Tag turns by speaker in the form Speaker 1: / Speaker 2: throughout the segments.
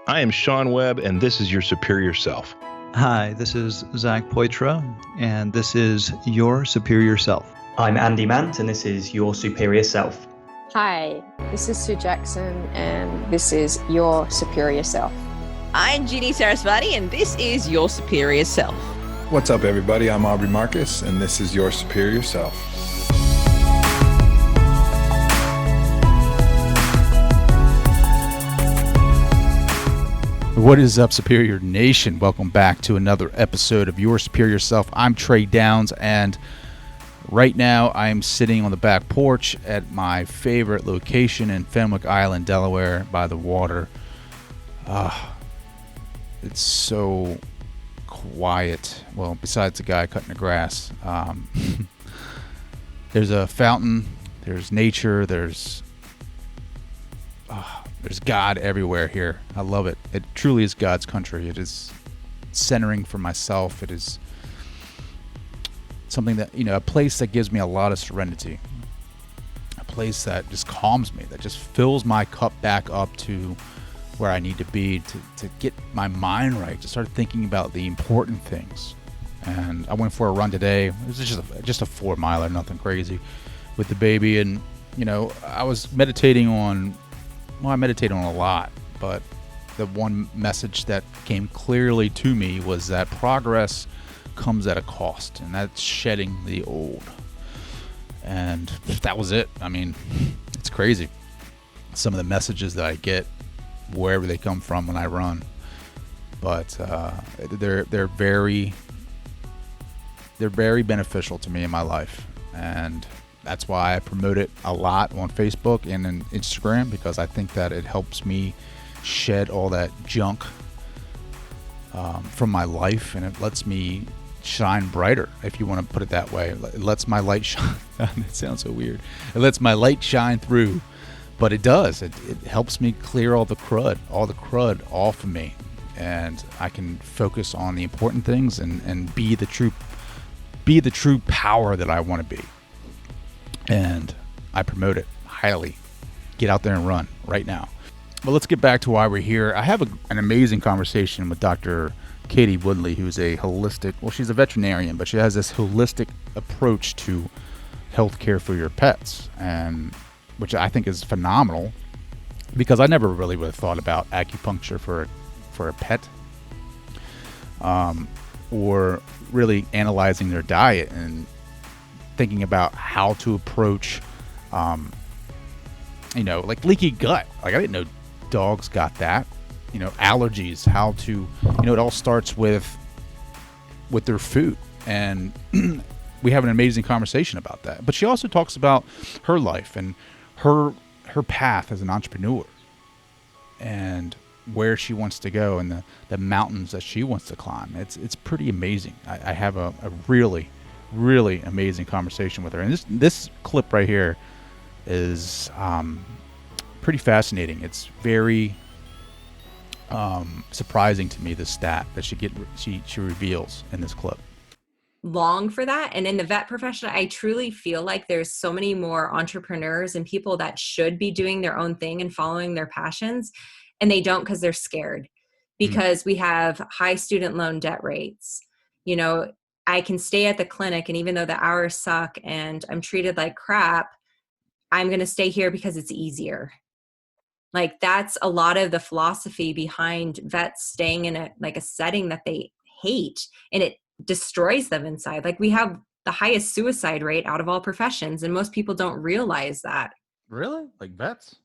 Speaker 1: I am Sean Webb, and this is Your Superior Self.
Speaker 2: Hi, this is Zach Poitras, and this is Your Superior Self.
Speaker 3: I'm Andy Mant, and this is Your Superior Self.
Speaker 4: Hi, this is Sue Jackson, and this is Your Superior Self.
Speaker 5: I'm Ginny Sarasvati, and this is Your Superior Self.
Speaker 6: What's up, everybody? I'm Aubrey Marcus, and this is Your Superior Self.
Speaker 7: What is up, Superior Nation? Welcome back to another episode of Your Superior Self. I'm Trey Downs, and right now I'm sitting on the back porch at my favorite location in Fenwick Island, Delaware, by the water. It's so quiet. Well, besides the guy cutting the grass. There's a fountain, there's nature, there's God everywhere here. I love it. It truly is God's country. It is centering for myself. It is something that, a place that gives me a lot of serenity. A place that just calms me, that just fills my cup back up to where I need to be to get my mind right, to start thinking about the important things. And I went for a run today. It was just a 4-miler, nothing crazy, with the baby. And, I was meditating on... Well, I meditate on a lot, but the one message that came clearly to me was that progress comes at a cost, and that's shedding the old. And that was it. I mean, it's crazy. Some of the messages that I get, wherever they come from when I run, but they're very beneficial to me in my life, and that's why I promote it a lot on Facebook and on Instagram, because I think that it helps me shed all that junk from my life, and it lets me shine brighter, if you want to put it that way. It lets my light shine. It sounds so weird. It lets my light shine through, but it does. It helps me clear all the crud off of me, and I can focus on the important things and be the true power that I want to be. And I promote it highly. Get out there and run right now. But let's get back to why we're here. I have an amazing conversation with Dr. Katie Woodley, who's a holistic, she's a veterinarian, but she has this holistic approach to healthcare for your pets, and which I think is phenomenal, because I never really would have thought about acupuncture for a pet, or really analyzing their diet and thinking about how to approach, like leaky gut. Like, I didn't know dogs got that. Allergies, how to, it all starts with their food. And we have an amazing conversation about that. But she also talks about her life and her path as an entrepreneur, and where she wants to go, and the mountains that she wants to climb. It's pretty amazing. I have a really amazing conversation with her, and this clip right here is pretty fascinating. It's very surprising to me, the stat that she reveals in this clip.
Speaker 8: Long for that, and in the vet profession, I truly feel like there's so many more entrepreneurs and people that should be doing their own thing and following their passions, and they don't because they're scared, because we have high student loan debt rates. I can stay at the clinic, and even though the hours suck and I'm treated like crap, I'm going to stay here because it's easier. Like, that's a lot of the philosophy behind vets staying in a setting that they hate, and it destroys them inside. Like, we have the highest suicide rate out of all professions, and most people don't realize that.
Speaker 7: Really? Like vets?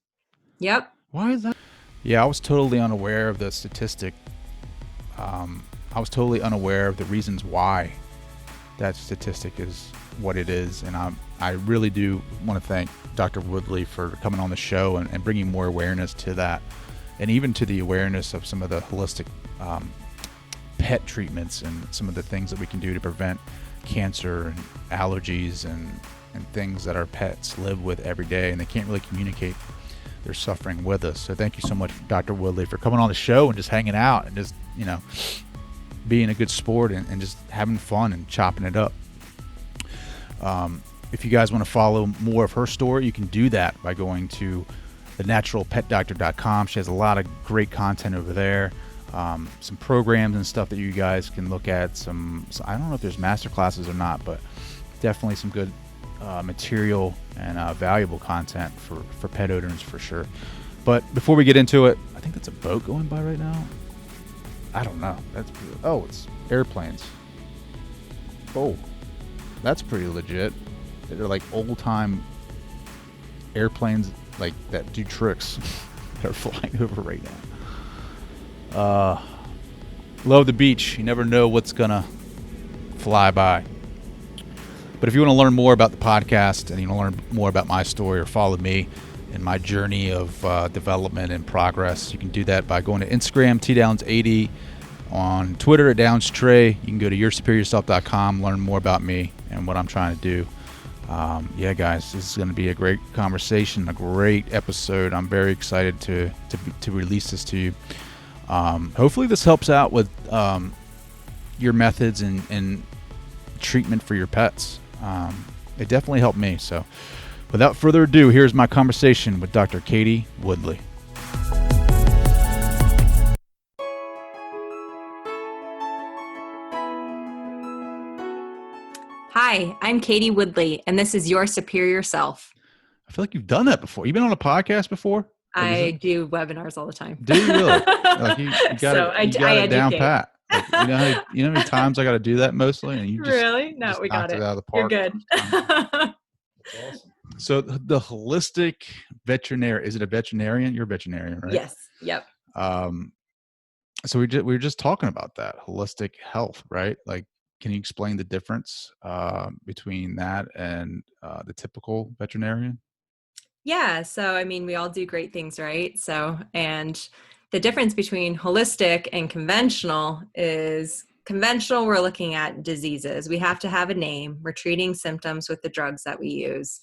Speaker 8: Yep.
Speaker 7: Why is that? Yeah, I was totally unaware of the statistic. I was totally unaware of the reasons why that statistic is what it is, and I really do want to thank Dr. Woodley for coming on the show and bringing more awareness to that, and even to the awareness of some of the holistic pet treatments and some of the things that we can do to prevent cancer and allergies and things that our pets live with every day, and they can't really communicate their suffering with us. So thank you so much, Dr. Woodley, for coming on the show and just hanging out and just being a good sport and just having fun and chopping it up. If you guys want to follow more of her story, you can do that by going to thenaturalpetdoctor.com. She has a lot of great content over there. Some programs and stuff that you guys can look at. I don't know if there's master classes or not, but definitely some good material and valuable content for pet owners for sure. But before we get into it, I think that's a boat going by right now. I don't know. It's airplanes. Oh, that's pretty legit. They're like old time airplanes like that do tricks. They're flying over right now. Love the beach. You never know what's gonna fly by. But if you want to learn more about the podcast and you want to learn more about my story or follow me in my journey of development and progress, you can do that by going to Instagram, tdowns80, on Twitter at DownsTrey. You can go to yoursuperiorself.com, learn more about me and what I'm trying to do. Yeah, guys, this is going to be a great conversation, a great episode. I'm very excited to release this to you. Hopefully this helps out with your methods and treatment for your pets. It definitely helped me. So without further ado, here's my conversation with Dr. Katie Woodley.
Speaker 8: Hi, I'm Katie Woodley, and this is Your Superior Self.
Speaker 7: I feel like you've done that before. You've been on a podcast before?
Speaker 8: I do webinars all the time.
Speaker 7: Do you really? Like you got it down pat. Like, you know how many times I got to do that mostly, and you just
Speaker 8: really no,
Speaker 7: just
Speaker 8: we got it.
Speaker 7: Out of the park.
Speaker 8: You're good.
Speaker 7: That's awesome. So the holistic veterinarian, is it a veterinarian? You're a veterinarian, right?
Speaker 8: Yes. Yep.
Speaker 7: So we were just talking about that holistic health, right? Like, can you explain the difference between that and the typical veterinarian?
Speaker 8: Yeah. So, I mean, we all do great things, right? So, and the difference between holistic and conventional is conventional, we're looking at diseases. We have to have a name. We're treating symptoms with the drugs that we use.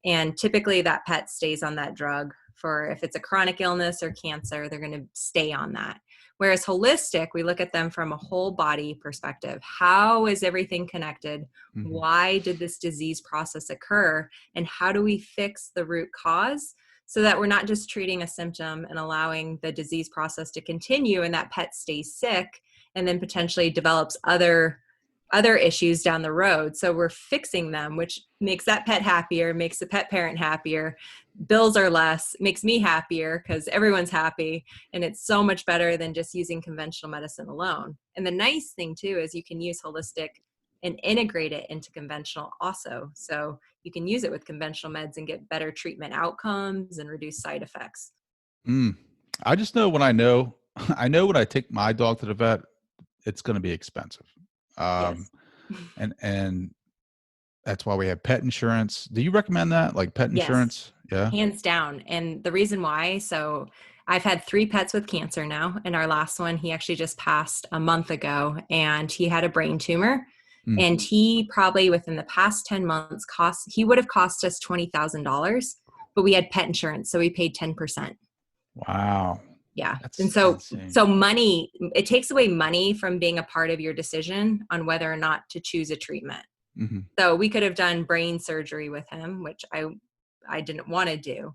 Speaker 8: And typically that pet stays on that drug for, if it's a chronic illness or cancer, they're going to stay on that. Whereas holistic, we look at them from a whole body perspective. How is everything connected? Mm-hmm. Why did this disease process occur? And how do we fix the root cause so that we're not just treating a symptom and allowing the disease process to continue and that pet stays sick and then potentially develops other issues down the road. So we're fixing them, which makes that pet happier, makes the pet parent happier. Bills are less, makes me happier because everyone's happy. And it's so much better than just using conventional medicine alone. And the nice thing too is you can use holistic and integrate it into conventional also. So you can use it with conventional meds and get better treatment outcomes and reduce side effects.
Speaker 7: I just know when I know when I take my dog to the vet, it's going to be expensive.
Speaker 8: Yes.
Speaker 7: and that's why we have pet insurance. Do you recommend that? Like pet insurance?
Speaker 8: Yeah. Hands down. And the reason why, so I've had 3 pets with cancer now. And our last one, he actually just passed a month ago and he had a brain tumor. And he probably within the past 10 months he would have cost us $20,000, but we had pet insurance. So we paid 10%.
Speaker 7: Wow.
Speaker 8: Yeah.
Speaker 7: That's
Speaker 8: and so
Speaker 7: insane.
Speaker 8: money, it takes away money from being a part of your decision on whether or not to choose a treatment. Mm-hmm. So we could have done brain surgery with him, which I didn't want to do.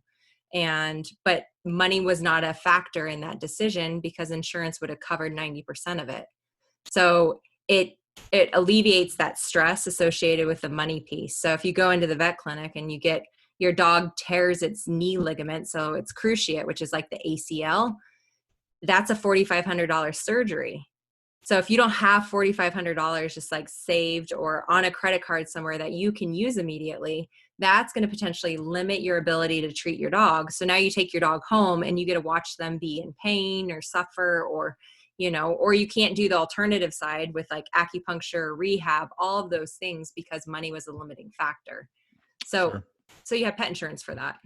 Speaker 8: But money was not a factor in that decision because insurance would have covered 90% of it. So it alleviates that stress associated with the money piece. So if you go into the vet clinic and your dog tears its knee ligament, so it's cruciate, which is like the ACL, that's a $4,500 surgery. So if you don't have $4,500 just like saved or on a credit card somewhere that you can use immediately, that's going to potentially limit your ability to treat your dog. So now you take your dog home and you get to watch them be in pain or suffer or you can't do the alternative side with like acupuncture, rehab, all of those things because money was a limiting factor. So
Speaker 7: Sure.
Speaker 8: So you have pet insurance for that.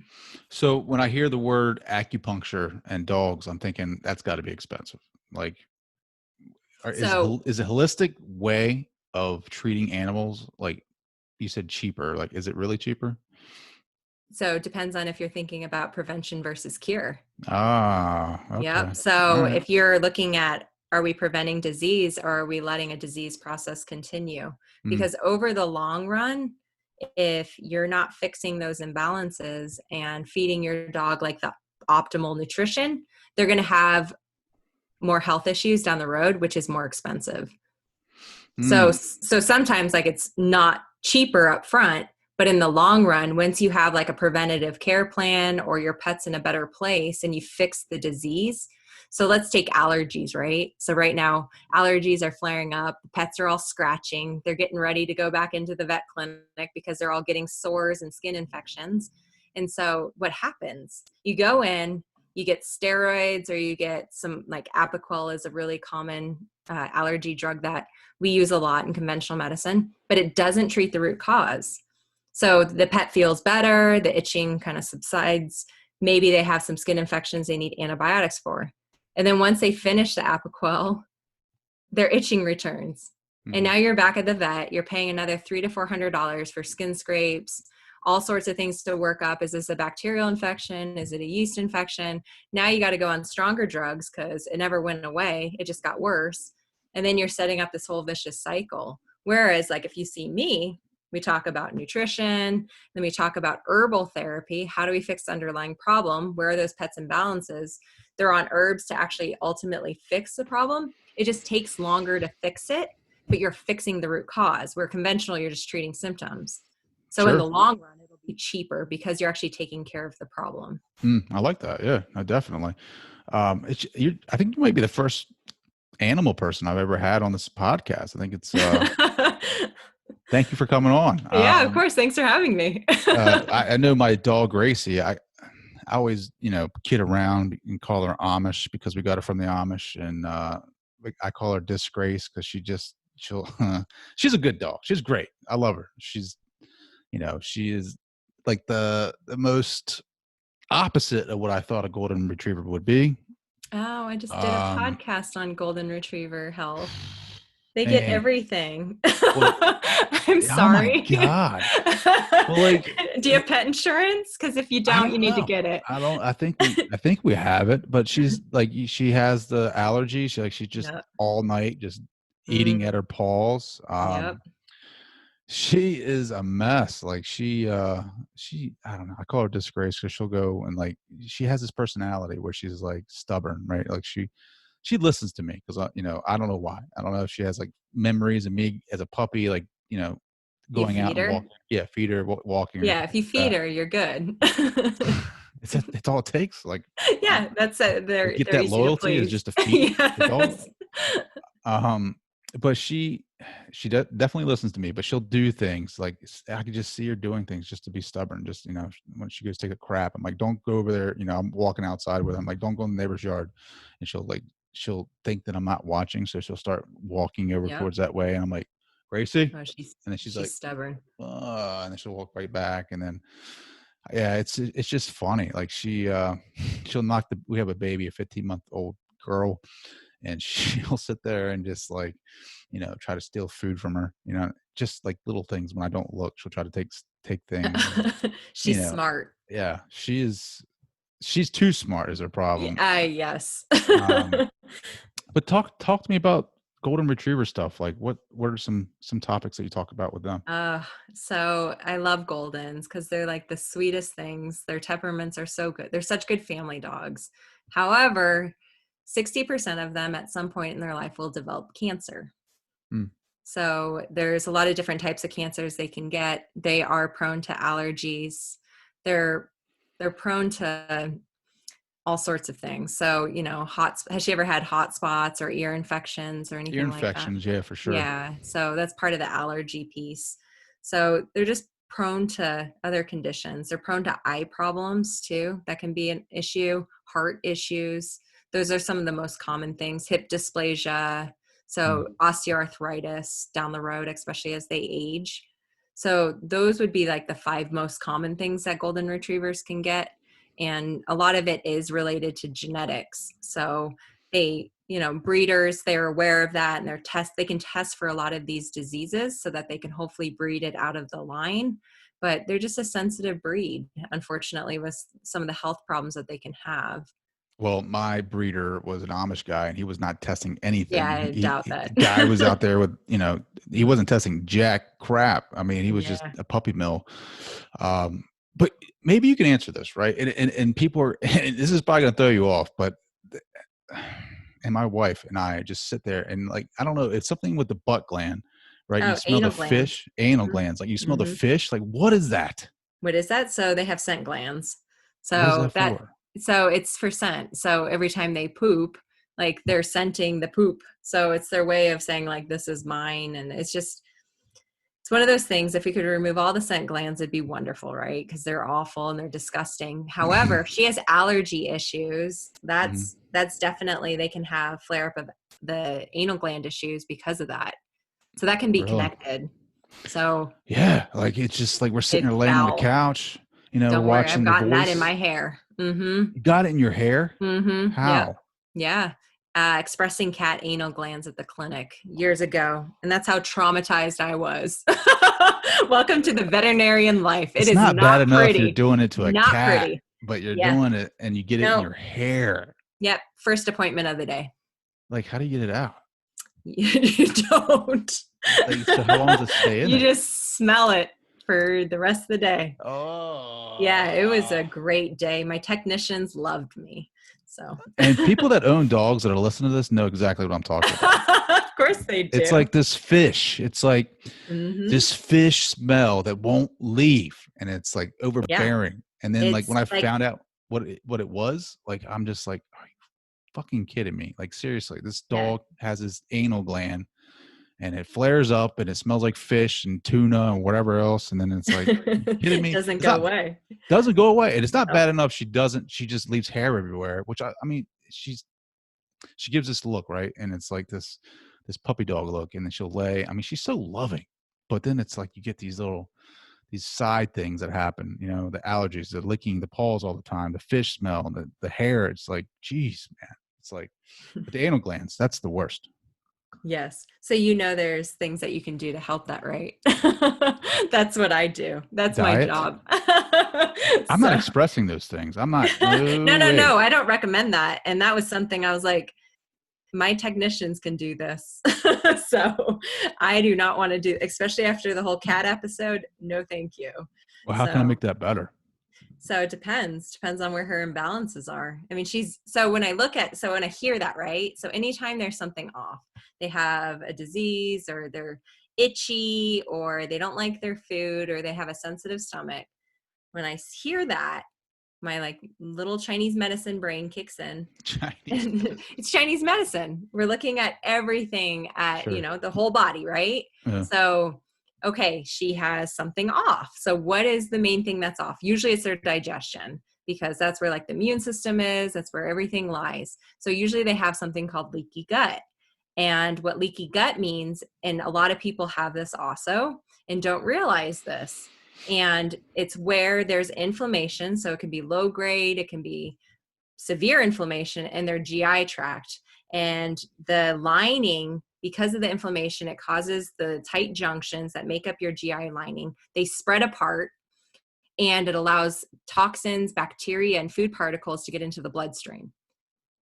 Speaker 7: So when I hear the word acupuncture and dogs, I'm thinking that's got to be expensive. Like, is a holistic way of treating animals, like you said, cheaper? Like, is it really cheaper?
Speaker 8: So it depends on if you're thinking about prevention versus cure.
Speaker 7: Okay.
Speaker 8: Yep. So if you're looking at, are we preventing disease or are we letting a disease process continue? Because over the long run, if you're not fixing those imbalances and feeding your dog like the optimal nutrition, they're going to have more health issues down the road, which is more expensive. So sometimes like it's not cheaper up front, but in the long run, once you have like a preventative care plan or your pet's in a better place and you fix the disease. So let's take allergies, right? So right now, allergies are flaring up. Pets are all scratching. They're getting ready to go back into the vet clinic because they're all getting sores and skin infections. And so what happens? You go in, you get steroids, or you get some, like Apoquel is a really common allergy drug that we use a lot in conventional medicine, but it doesn't treat the root cause. So the pet feels better, the itching kind of subsides. Maybe they have some skin infections they need antibiotics for. And then once they finish the Apoquel, their itching returns. And now you're back at the vet, you're paying another $300 to $400 for skin scrapes, all sorts of things to work up. Is this a bacterial infection? Is it a yeast infection? Now you got to go on stronger drugs because it never went away. It just got worse. And then you're setting up this whole vicious cycle. Whereas like if you see me, we talk about nutrition, then we talk about herbal therapy. How do we fix the underlying problem? Where are those pets' imbalances? They're on herbs to actually ultimately fix the problem. It just takes longer to fix it, but you're fixing the root cause. Where conventional, you're just treating symptoms. So in the long run, it'll be cheaper because you're actually taking care of the problem.
Speaker 7: I like that. Yeah, definitely. I think you might be the first animal person I've ever had on this podcast. I think it's, thank you for coming on.
Speaker 8: Yeah, of course. Thanks for having me.
Speaker 7: I know my dog, Gracie, I always, kid around and call her Amish because we got her from the Amish. And I call her Disgrace because she's a good dog. She's great. I love her. She's, she is like the most opposite of what I thought a golden retriever would be.
Speaker 8: Oh, I just did a podcast on golden retriever health. They get everything.
Speaker 7: Well,
Speaker 8: I'm sorry.
Speaker 7: Oh my God. Well,
Speaker 8: do you have pet insurance? Because if you don't, you need to get it.
Speaker 7: I think we have it, but she's like, she has the allergy. She's just all night, just eating at her paws. She is a mess. Like she, I don't know. I call her Disgrace because she'll go and like, she has this personality where she's like stubborn, right? Like she listens to me because, I don't know why. I don't know if she has like memories of me as a puppy, like, going out and walking. Yeah. Feed her, walking.
Speaker 8: Yeah. If you feed her, you're good.
Speaker 7: It's all it takes. Like,
Speaker 8: yeah, that's it. They're
Speaker 7: that loyalty is just a feed.
Speaker 8: Yes.
Speaker 7: But she definitely listens to me, but she'll do things like I could just see her doing things just to be stubborn. Just, when she goes take a crap, I'm like, don't go over there. I'm walking outside with her. I'm like, don't go in the neighbor's yard. And she'll think that I'm not watching. So she'll start walking over towards that way. And I'm like, Gracie.
Speaker 8: Oh,
Speaker 7: and then she's like
Speaker 8: stubborn.
Speaker 7: And then she'll walk right back. And then, yeah, it's just funny. Like she'll we have a baby, a 15-month-old girl. And she'll sit there and just like, try to steal food from her, just like little things. When I don't look, she'll try to take things.
Speaker 8: She's smart.
Speaker 7: Yeah, she's too smart is her problem.
Speaker 8: Yes.
Speaker 7: But talk to me about golden retriever stuff. Like what are some topics that you talk about with them?
Speaker 8: So I love Goldens because they're like the sweetest things. Their temperaments are so good. They're such good family dogs. However, 60% of them at some point in their life will develop cancer. So there's a lot of different types of cancers they can get. They are prone to allergies. They're prone to all sorts of things. So, has she ever had hot spots or ear infections or anything like that? Ear infections,
Speaker 7: yeah, for sure.
Speaker 8: Yeah. So that's part of the allergy piece. So they're just prone to other conditions. They're prone to eye problems too. That can be an issue. Heart issues. Those are some of the most common things. Hip dysplasia. So osteoarthritis down the road, especially as they age. So those would be like the 5 most common things that golden retrievers can get. And a lot of it is related to genetics. So they, breeders, they're aware of that and they can test for a lot of these diseases so that they can hopefully breed it out of the line. But they're just a sensitive breed, unfortunately, with some of the health problems that they can have.
Speaker 7: Well, my breeder was an Amish guy and he was not testing anything.
Speaker 8: Yeah, I doubt that.
Speaker 7: The guy was out there with, he wasn't testing jack crap. I mean, he was just a puppy mill. But maybe you can answer this, right? And people are, and this is probably going to throw you off, but, and my wife and I just sit there and like, I don't know, it's something with the butt gland, right? You
Speaker 8: Oh,
Speaker 7: smell the
Speaker 8: anal glands.
Speaker 7: fish, anal
Speaker 8: Mhm.
Speaker 7: glands, like you smell the
Speaker 8: Mhm.
Speaker 7: fish. Like, what is that?
Speaker 8: What is that? So they have scent glands.
Speaker 7: What is
Speaker 8: So
Speaker 7: that for?
Speaker 8: so it's for scent. So every time they poop, like they're scenting the poop. So it's their way of saying like, this is mine. And it's one of those things. If we could remove all the scent glands, it'd be wonderful, right? Because they're awful and they're disgusting. However, if she has allergy issues,
Speaker 7: Mhm.
Speaker 8: that's definitely, they can have flare up of the anal gland issues because of that. So that can be
Speaker 7: Really?
Speaker 8: connected. So
Speaker 7: Yeah. Like, it's just like we're sitting
Speaker 8: it's
Speaker 7: there laying on the
Speaker 8: foul.
Speaker 7: couch, we're
Speaker 8: Don't worry, I've
Speaker 7: watching The
Speaker 8: gotten that in
Speaker 7: Voice.
Speaker 8: my hair. Mm-hmm.
Speaker 7: You got it in your hair?
Speaker 8: Mm-hmm.
Speaker 7: How?
Speaker 8: Yeah. Expressing cat anal glands at the clinic years ago. And that's how traumatized I was. Welcome to the veterinarian life.
Speaker 7: It's
Speaker 8: It is
Speaker 7: not bad
Speaker 8: not
Speaker 7: enough you're
Speaker 8: pretty.
Speaker 7: doing it to a
Speaker 8: Not
Speaker 7: cat,
Speaker 8: pretty.
Speaker 7: but you're
Speaker 8: Yeah.
Speaker 7: doing it and you get it in
Speaker 8: No.
Speaker 7: your hair.
Speaker 8: Yep. First appointment of the day.
Speaker 7: Like, how do you get it out?
Speaker 8: You don't.
Speaker 7: Like, so how long does it stay in
Speaker 8: You
Speaker 7: there?
Speaker 8: just smell it for the rest of the day.
Speaker 7: Oh.
Speaker 8: Yeah, it was a great day. My technicians loved me. So.
Speaker 7: And people that own dogs that are listening to this know exactly what I'm talking about.
Speaker 8: Of course they do.
Speaker 7: It's like this fish. It's like
Speaker 8: Mhm.
Speaker 7: this fish smell that won't leave, and it's like overbearing. And then, like,
Speaker 8: It's
Speaker 7: when I
Speaker 8: like-
Speaker 7: found out what it was, like, I'm just like, are you fucking kidding me? Like, seriously, this dog has this anal gland, and it flares up, and it smells like fish and tuna and whatever else. And then it's like, are you kidding me?
Speaker 8: Doesn't
Speaker 7: It's
Speaker 8: go
Speaker 7: not-
Speaker 8: away.
Speaker 7: Doesn't go away, and it's not
Speaker 8: No.
Speaker 7: bad enough she just leaves hair everywhere, which I mean, she gives this look, right? And it's like this puppy dog look, and then she'll lay. I mean, she's so loving, but then it's like you get these side things that happen, the allergies, the licking the paws all the time, the fish smell, the hair. It's like, geez, man. It's like, but the anal glands, that's the worst.
Speaker 8: Yes. So there's things that you can do to help that, right? That's what I do. That's
Speaker 7: Diet?
Speaker 8: my job.
Speaker 7: I'm not expressing those things. I'm not.
Speaker 8: No. I don't recommend that. And that was something I was like, my technicians can do this. So I do not want to do, especially after the whole cat episode. No, thank you.
Speaker 7: Well, how can I make that better?
Speaker 8: So it depends on where her imbalances are. I mean, when I hear that, right? So anytime there's something off, they have a disease or they're itchy or they don't like their food or they have a sensitive stomach. When I hear that, my like little Chinese medicine brain kicks in. It's Chinese medicine. We're looking at everything at,
Speaker 7: Sure.
Speaker 8: The whole body, right?
Speaker 7: Yeah.
Speaker 8: So, okay, she has something off. So what is the main thing that's off? Usually it's their digestion because that's where like the immune system is. That's where everything lies. So usually they have something called leaky gut. And what leaky gut means, and a lot of people have this also and don't realize this, and it's where there's inflammation. So it can be low grade, it can be severe inflammation in their GI tract. And the lining, because of the inflammation, it causes the tight junctions that make up your GI lining. They spread apart and it allows toxins, bacteria, and food particles to get into the bloodstream.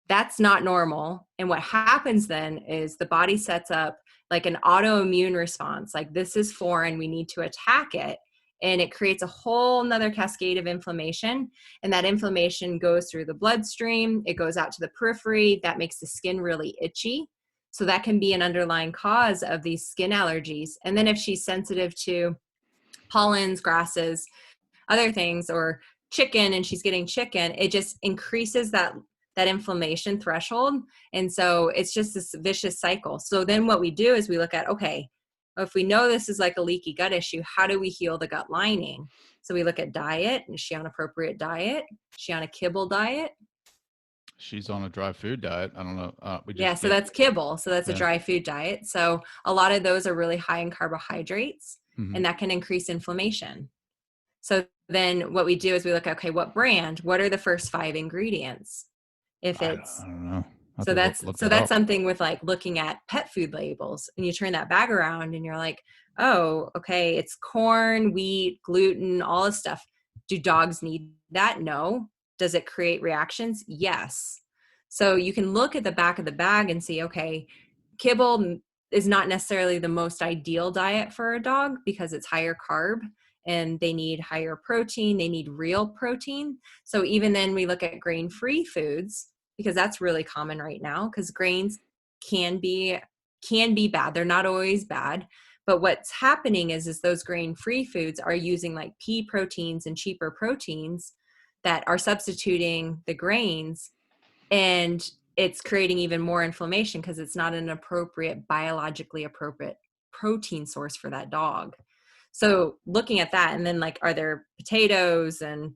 Speaker 8: That's not normal. And what happens then is the body sets up like an autoimmune response. Like, this is foreign, we need to attack it. And it creates a whole nother cascade of inflammation. And that inflammation goes through the bloodstream. It goes out to the periphery. That makes the skin really itchy. So that can be an underlying cause of these skin allergies. And then if she's sensitive to pollens, grasses, other things, or chicken, and she's getting chicken, it just increases that inflammation threshold. And so it's just this vicious cycle. So then what we do is we look at, okay, if we know this is like a leaky gut issue, how do we heal the gut lining? So we look at diet. Is she on appropriate diet? Is she on a kibble diet?
Speaker 7: She's on a dry food diet. I don't know.
Speaker 8: So that's kibble. So that's a dry food diet. So a lot of those are really high in carbohydrates, and that can increase inflammation. So then what we do is we look at, okay, what brand? What are the first 5 ingredients? If it's,
Speaker 7: I don't know.
Speaker 8: So that's something with like looking at pet food labels, and you turn that bag around and you're like, oh, okay, it's corn, wheat, gluten, all this stuff. Do dogs need that? No. Does it create reactions? Yes. So you can look at the back of the bag and see, okay, kibble is not necessarily the most ideal diet for a dog because it's higher carb and they need higher protein. They need real protein. So even then we look at grain-free foods, because that's really common right now, because grains can be bad. They're not always bad. But what's happening is those grain-free foods are using like pea proteins and cheaper proteins that are substituting the grains, and it's creating even more inflammation because it's not an biologically appropriate protein source for that dog. So looking at that, and then like, are there potatoes and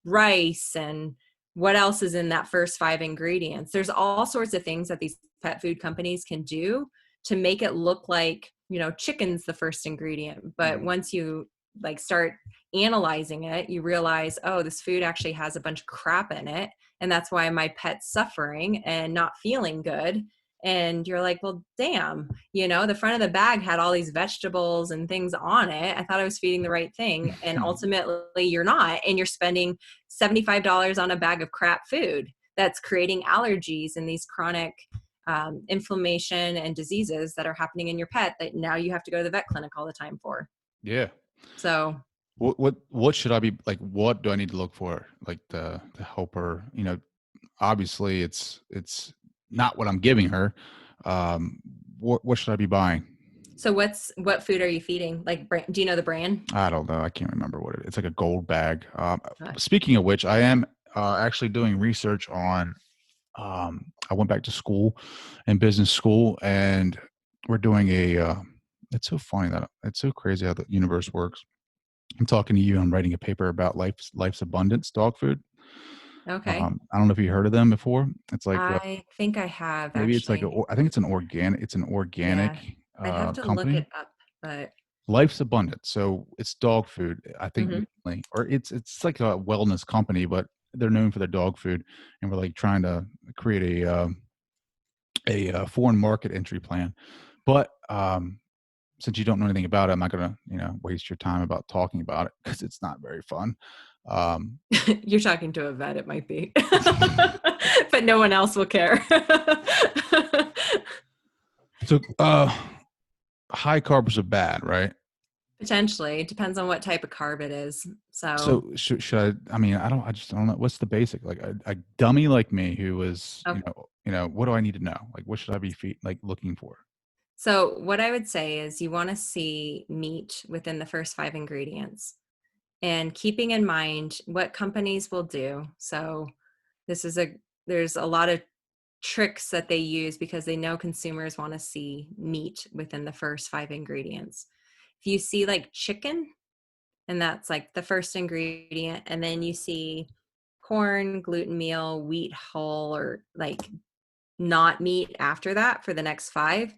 Speaker 8: rice, and what else is in that first 5 ingredients? There's all sorts of things that these pet food companies can do to make it look like, chicken's the first ingredient. But once you like start analyzing it, you realize, oh, this food actually has a bunch of crap in it. And that's why my pet's suffering and not feeling good. And you're like, well, damn, the front of the bag had all these vegetables and things on it. I thought I was feeding the right thing. And ultimately you're not. And you're spending $75 on a bag of crap food that's creating allergies and these chronic inflammation and diseases that are happening in your pet that now you have to go to the vet clinic all the time for.
Speaker 7: Yeah.
Speaker 8: So
Speaker 7: what should I be like? What do I need to look for, like to help her? Obviously it's not what I'm giving her. What should I be buying?
Speaker 8: So what food are you feeding? Like, do you know the brand?
Speaker 7: I don't know. I can't remember what it is. It's like a gold bag. Speaking of which, I am actually doing research on. I went back to school, in business school, and we're doing it's so funny that it's so crazy how the universe works. I'm talking to you. I'm writing a paper about life's abundance dog food.
Speaker 8: Okay.
Speaker 7: I don't know if you heard of them before. It's like
Speaker 8: I think I have.
Speaker 7: Maybe
Speaker 8: actually.
Speaker 7: it's like I think it's an organic. It's an organic.
Speaker 8: Yeah, I'd have to
Speaker 7: company.
Speaker 8: look it up, but
Speaker 7: Life's Abundant. So it's dog food, I think, mainly. Or it's like a wellness company, but they're known for their dog food, and we're like trying to create a foreign market entry plan. But since you don't know anything about it, I'm not going to waste your time about talking about it because it's not very fun.
Speaker 8: You're talking to a vet, it might be, but no one else will care.
Speaker 7: So high carbs are bad, right?
Speaker 8: Potentially. It depends on what type of carb it is.
Speaker 7: So should I just don't know. What's the basic, like a dummy like me who is, what do I need to know? Like, what should I be looking for?
Speaker 8: So what I would say is you want to see meat within the first 5 ingredients, and keeping in mind what companies will do. So there's a lot of tricks that they use because they know consumers want to see meat within the first 5 ingredients. If you see like chicken, and that's like the first ingredient, and then you see corn, gluten meal, wheat hull, or like not meat after that for the next 5,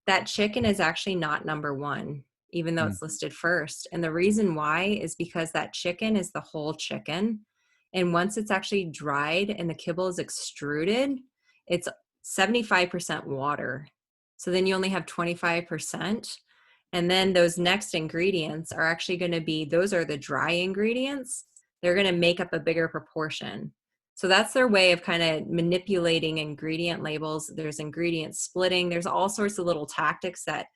Speaker 8: that chicken is actually not number 1, even though it's listed first. And the reason why is because that chicken is the whole chicken. And once it's actually dried and the kibble is extruded, it's 75% water. So then you only have 25%. And then those next ingredients are actually going to be, those are the dry ingredients. They're going to make up a bigger proportion. So that's their way of kind of manipulating ingredient labels. There's ingredient splitting. There's all sorts of little tactics that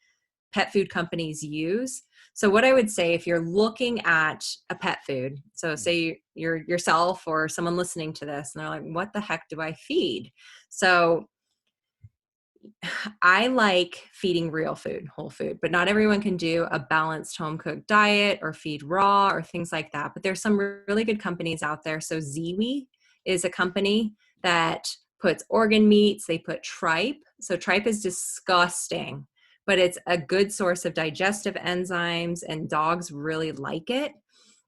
Speaker 8: pet food companies use. So what I would say, if you're looking at a pet food, so say you're yourself or someone listening to this and they're like, what the heck do I feed? So I like feeding real food, whole food, but not everyone can do a balanced home cooked diet or feed raw or things like that. But there's some really good companies out there. So Ziwi is a company that puts organ meats. They put tripe. So tripe is disgusting, but it's a good source of digestive enzymes and dogs really like it.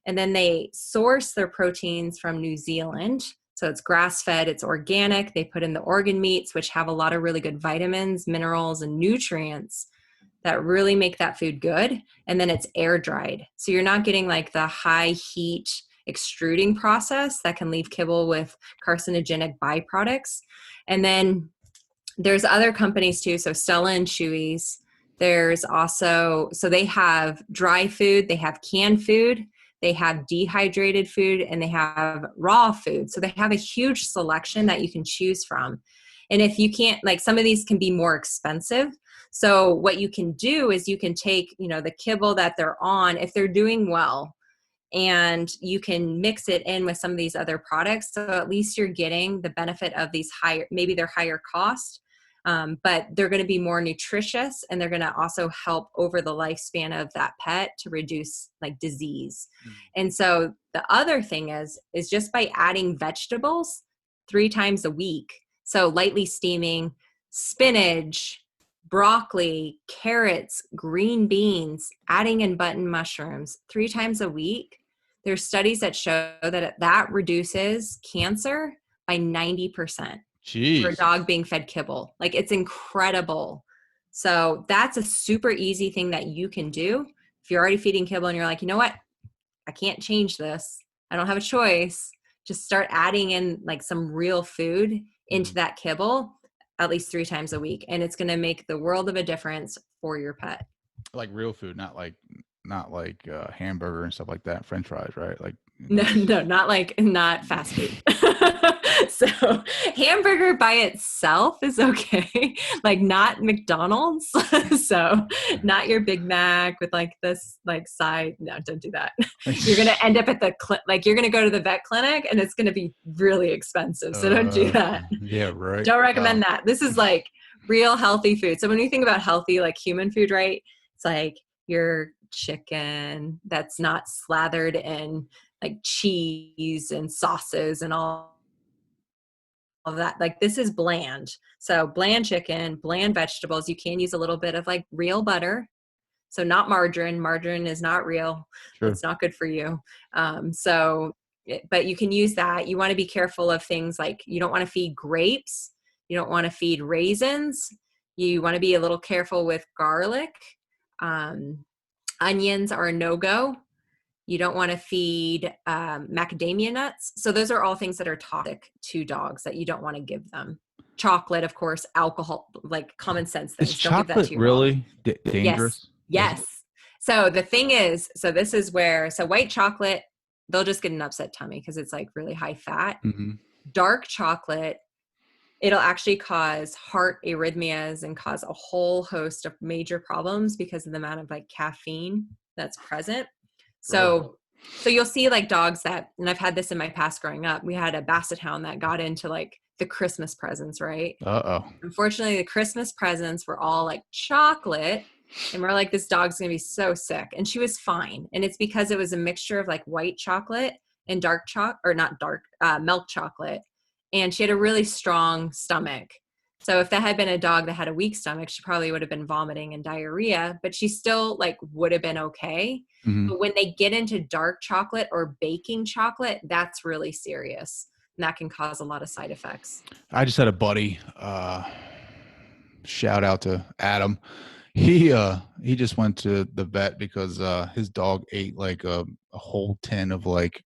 Speaker 8: And then they source their proteins from New Zealand. So it's grass-fed, it's organic. They put in the organ meats, which have a lot of really good vitamins, minerals, and nutrients that really make that food good. And then it's air dried. So you're not getting like the high heat extruding process that can leave kibble with carcinogenic byproducts. And then there's other companies too. So Stella and Chewy's. There's also, so they have dry food, they have canned food, they have dehydrated food, and they have raw food. So they have a huge selection that you can choose from. And if you can't, like some of these can be more expensive. So what you can do is you can take, the kibble that they're on, if they're doing well, and you can mix it in with some of these other products. So at least you're getting the benefit of these maybe they're higher cost, but they're going to be more nutritious, and they're going to also help over the lifespan of that pet to reduce like disease. And so the other thing is just by adding vegetables 3 times a week. So lightly steaming spinach, broccoli, carrots, green beans, adding in button mushrooms 3 times a week. There's studies that show that reduces cancer by 90%.
Speaker 7: Jeez.
Speaker 8: For a dog being fed kibble. Like, it's incredible. So that's a super easy thing that you can do. If you're already feeding kibble and you're like, you know what? I can't change this. I don't have a choice. Just start adding in like some real food into that kibble at least 3 times a week. And it's going to make the world of a difference for your pet.
Speaker 7: Like real food, not like hamburger and stuff like that, French fries, right? Like
Speaker 8: No, not fast food. So hamburger by itself is okay. Like not McDonald's. So not your Big Mac with like this like side. No, don't do that. You're going to end up at you're going to go to the vet clinic and it's going to be really expensive. So don't do that.
Speaker 7: Yeah, right.
Speaker 8: Don't recommend that. This is like real healthy food. So when you think about healthy, like human food, right? It's like your chicken that's not slathered in like cheese and sauces and all of that. Like this is bland. So bland chicken, bland vegetables. You can use a little bit of like real butter. So not margarine. Margarine is not real.
Speaker 7: Sure.
Speaker 8: It's not good for you. But you can use that. You want to be careful of things like you don't want to feed grapes. You don't want to feed raisins. You want to be a little careful with garlic. Onions are a no-go. You don't want to feed macadamia nuts. So those are all things that are toxic to dogs that you don't want to give them. Chocolate, of course, alcohol, like common sense things.
Speaker 7: Is
Speaker 8: Don't give that
Speaker 7: chocolate
Speaker 8: to your
Speaker 7: really
Speaker 8: dog.
Speaker 7: dangerous?
Speaker 8: Yes. So the thing is, this is where, white chocolate, they'll just get an upset tummy because it's like really high fat.
Speaker 7: Mm-hmm.
Speaker 8: Dark chocolate, it'll actually cause heart arrhythmias and cause a whole host of major problems because of the amount of like caffeine that's present. So you'll see like dogs that, and I've had this in my past growing up, we had a basset hound that got into like the Christmas presents, right?
Speaker 7: Uh-oh.
Speaker 8: Unfortunately, the Christmas presents were all like chocolate, and we're like, this dog's going to be so sick. And she was fine. And it's because it was a mixture of like white chocolate and milk chocolate. And she had a really strong stomach. So if that had been a dog that had a weak stomach, she probably would have been vomiting and diarrhea, but she still like would have been okay.
Speaker 7: Mm-hmm.
Speaker 8: But when they get into dark chocolate or baking chocolate, that's really serious. And that can cause a lot of side effects.
Speaker 7: I just had a buddy, shout out to Adam. He just went to the vet because his dog ate like a whole tin of like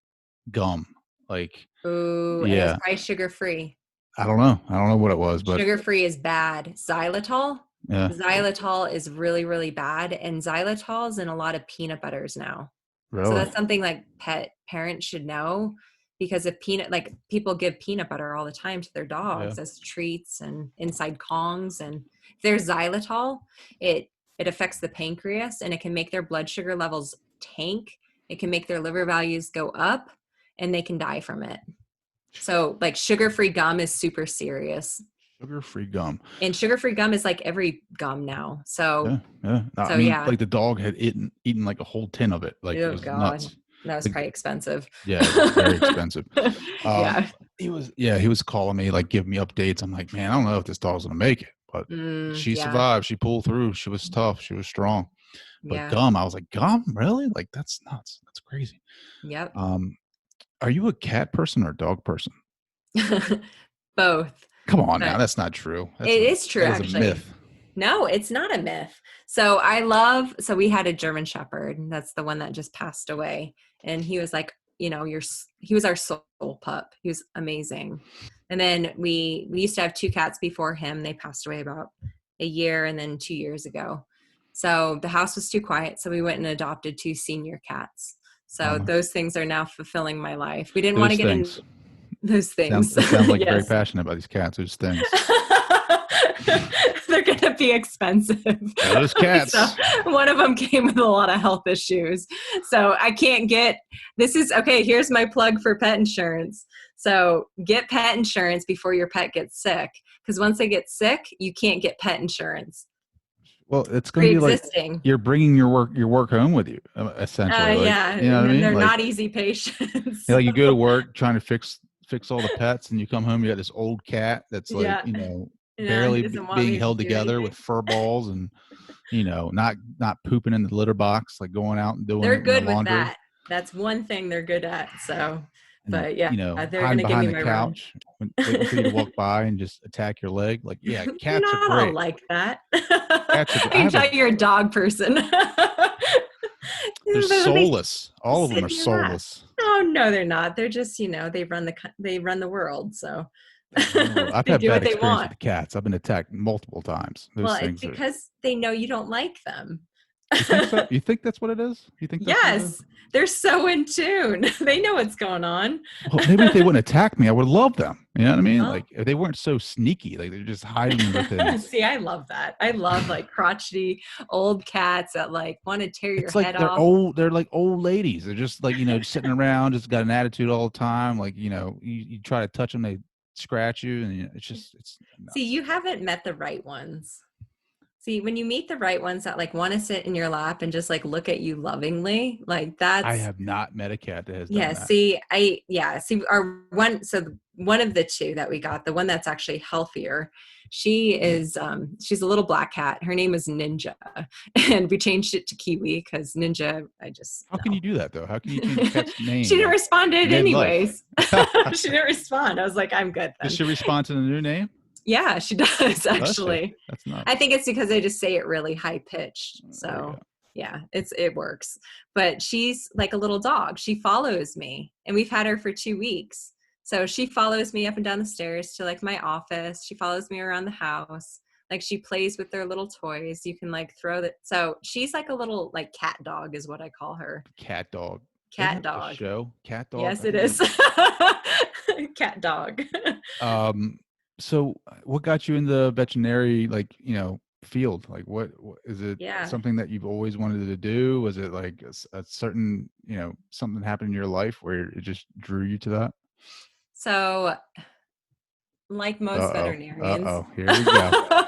Speaker 7: gum. Like,
Speaker 8: ooh,
Speaker 7: yeah.
Speaker 8: And it's probably sugar-free.
Speaker 7: I don't know what it was, but
Speaker 8: sugar-free is bad. Xylitol.
Speaker 7: Yeah.
Speaker 8: Xylitol is really, really bad. And xylitol is in a lot of peanut butters now.
Speaker 7: Really?
Speaker 8: So that's something like pet parents should know, because if people give peanut butter all the time to their dogs as treats and inside Kongs, and if there's xylitol, it affects the pancreas and it can make their blood sugar levels tank. It can make their liver values go up and they can die from it. So like sugar-free gum is super serious.
Speaker 7: Sugar-free gum.
Speaker 8: And sugar-free gum is like every gum now. So
Speaker 7: yeah. I mean, like the dog had eaten like a whole tin of it. Like, it was nuts.
Speaker 8: That was probably expensive.
Speaker 7: Yeah, it was very expensive.
Speaker 8: Yeah.
Speaker 7: He was calling me, like giving me updates. I'm like, man, I don't know if this dog's gonna make it, but she survived. She pulled through. She was tough. She was strong. But gum, I was like, gum, really? Like, that's nuts. That's crazy.
Speaker 8: Yep.
Speaker 7: Are you a cat person or a dog person?
Speaker 8: Both.
Speaker 7: Come on now, that's not true.
Speaker 8: It is true,
Speaker 7: that is
Speaker 8: actually.
Speaker 7: a myth.
Speaker 8: No, it's not a myth. So we had a German Shepherd, and that's the one that just passed away. And he was like, he was our soul pup. He was amazing. And then we used to have 2 cats before him. They passed away about a year and then 2 years ago. So the house was too quiet. So we went and adopted 2 senior cats. So those things are now fulfilling my life. We didn't want to get into those things.
Speaker 7: Sound like very passionate about these cats. Those things.
Speaker 8: They're going to be expensive.
Speaker 7: Those cats.
Speaker 8: So one of them came with a lot of health issues. So I can't get, here's my plug for pet insurance. So get pet insurance before your pet gets sick. Because once they get sick, you can't get pet insurance.
Speaker 7: Well, it's going to be like you're bringing your work home with you, essentially.
Speaker 8: Yeah,
Speaker 7: you know what I mean?
Speaker 8: They're not easy patients.
Speaker 7: You go to work trying to fix all the pets, and you come home, you got this old cat that's barely being held together with fur balls, and not pooping in the litter box, like going out and doing.
Speaker 8: They're good
Speaker 7: the laundry.
Speaker 8: with that. That's one thing they're good at. So. But
Speaker 7: they're going to give me my couch waiting for you to walk by and just attack your leg. Like, yeah, cats are great.
Speaker 8: I don't like that. I can tell you're a dog person.
Speaker 7: They're soulless. All of them are soulless.
Speaker 8: Oh no, they're not. They're just they run the world. So
Speaker 7: I've had bad experience with cats. I've been attacked multiple times.
Speaker 8: It's because they know you don't like them.
Speaker 7: You think so? You think that's what it is? You think?
Speaker 8: Yes, they're so in tune. They know what's going on.
Speaker 7: Well, maybe if they wouldn't attack me, I would love them. You know what I mean? Like if they weren't so sneaky, like they're just hiding in the things.
Speaker 8: See, I love that. I love like crotchety old cats that like want to tear your head
Speaker 7: they're
Speaker 8: off.
Speaker 7: Old. They're like old ladies. They're just like just sitting around, just got an attitude all the time. Like you try to touch them, they scratch you, and it's just no.
Speaker 8: See, you haven't met the right ones. See, when you meet the right ones that like want to sit in your lap and just like look at you lovingly, like that's.
Speaker 7: I have not met a cat that has done that.
Speaker 8: One of the two that we got, the one that's actually healthier, she is she's a little black cat. Her name is Ninja, and we changed it to Kiwi because Ninja. How
Speaker 7: can you do that though? How can you change the cat's name?
Speaker 8: She didn't respond to it anyways. She didn't respond. I was like, I'm good then.
Speaker 7: Does she respond to the new name?
Speaker 8: Yeah, she does actually.
Speaker 7: That's not.
Speaker 8: I think it's because I just say it really high pitched. So yeah, it works. But she's like a little dog. She follows me, and we've had her for 2 weeks. So she follows me up and down the stairs to like my office. She follows me around the house. Like she plays with their little toys. You can like throw that. So she's like a little like cat dog is what I call her.
Speaker 7: Cat dog.
Speaker 8: Cat dog.
Speaker 7: Show cat dog.
Speaker 8: Yes, it is. Cat dog.
Speaker 7: So what got you in the veterinary, field? Like what is it? Something that you've always wanted to do? Was it like a certain, something happened in your life where it just drew you to that?
Speaker 8: So like most veterinarians,
Speaker 7: here we go.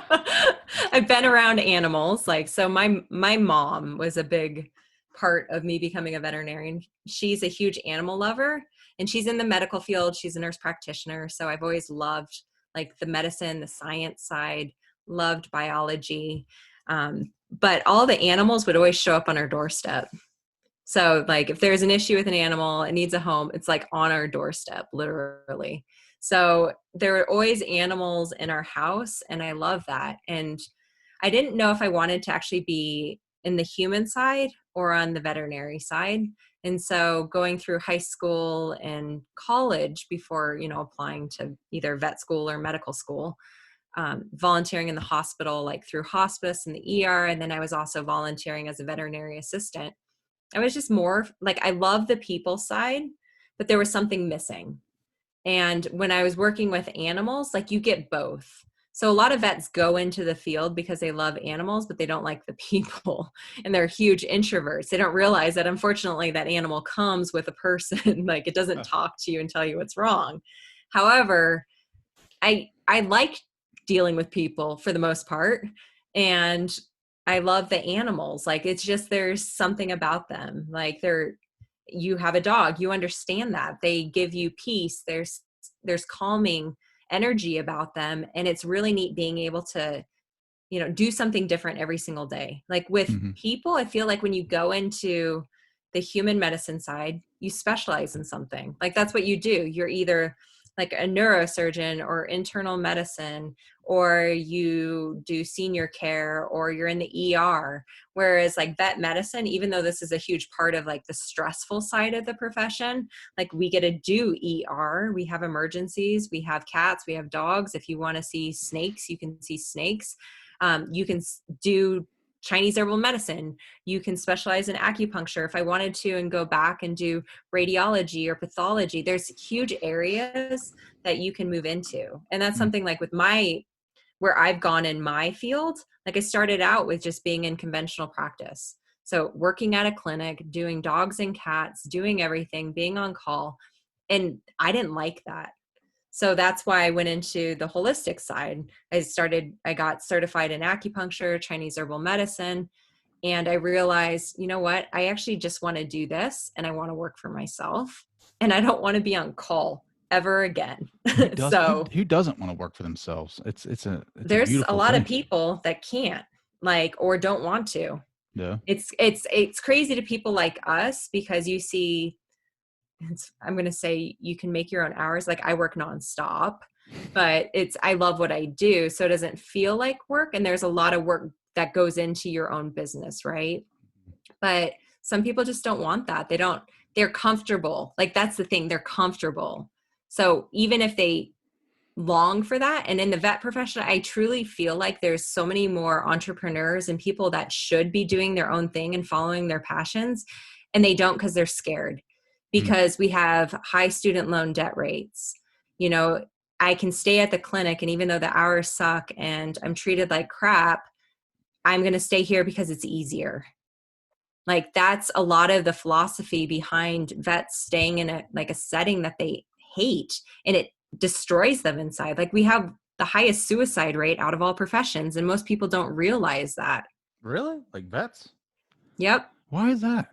Speaker 8: I've been around animals. So my mom was a big part of me becoming a veterinarian. She's a huge animal lover, and she's in the medical field. She's a nurse practitioner. So I've always loved like the medicine, the science side, loved biology. But all the animals would always show up on our doorstep. So like if there's an issue with an animal, it needs a home, it's like on our doorstep, literally. So there were always animals in our house, and I love that. And I didn't know if I wanted to actually be in the human side or on the veterinary side. And so going through high school and college before, applying to either vet school or medical school, volunteering in the hospital, like through hospice and the ER. And then I was also volunteering as a veterinary assistant. I was just more like, I love the people side, but there was something missing. And when I was working with animals, like you get both. So a lot of vets go into the field because they love animals, but they don't like the people, and they're huge introverts. They don't realize that unfortunately that animal comes with a person, like it doesn't talk to you and tell you what's wrong. However, I like dealing with people for the most part, and I love the animals. Like it's just, there's something about them. Like you have a dog, you understand that they give you peace. There's calming energy about them. And it's really neat being able to, do something different every single day. Like with people, I feel like when you go into the human medicine side, you specialize in something. Like that's what you do. You're either like a neurosurgeon or internal medicine, or you do senior care, or you're in the ER. Whereas like vet medicine, even though this is a huge part of like the stressful side of the profession, like we get to do ER, we have emergencies, we have cats, we have dogs. If you want to see snakes, you can see snakes. You can do Chinese herbal medicine. You can specialize in acupuncture if I wanted to, and go back and do radiology or pathology. There's huge areas that you can move into. And that's something like with my where I've gone in my field. Like I started out with just being in conventional practice. So working at a clinic, doing dogs and cats, doing everything, being on call. And I didn't like that. So that's why I went into the holistic side. I got certified in acupuncture, Chinese herbal medicine. And I realized, you know what? I actually just want to do this and I want to work for myself and I don't want to be on call ever again.
Speaker 7: Who doesn't want to work for themselves?
Speaker 8: There's a lot
Speaker 7: thing.
Speaker 8: of people that can't or don't want to.
Speaker 7: Yeah.
Speaker 8: It's crazy to people like us because you see, I'm going to say you can make your own hours. Like I work nonstop, but I love what I do. So it doesn't feel like work. And there's a lot of work that goes into your own business. Right. But some people just don't want that. They're comfortable. Like that's the thing. They're comfortable. So even if they long for that, and in the vet profession, I truly feel like there's so many more entrepreneurs and people that should be doing their own thing and following their passions. And they don't because they're scared because we have high student loan debt rates. You know, I can stay at the clinic and even though the hours suck and I'm treated like crap, I'm going to stay here because it's easier. Like that's a lot of the philosophy behind vets staying in a setting that they hate and it destroys them inside. Like we have the highest suicide rate out of all professions and most people don't realize that.
Speaker 7: Really? Like vets?
Speaker 8: Yep.
Speaker 7: Why is that?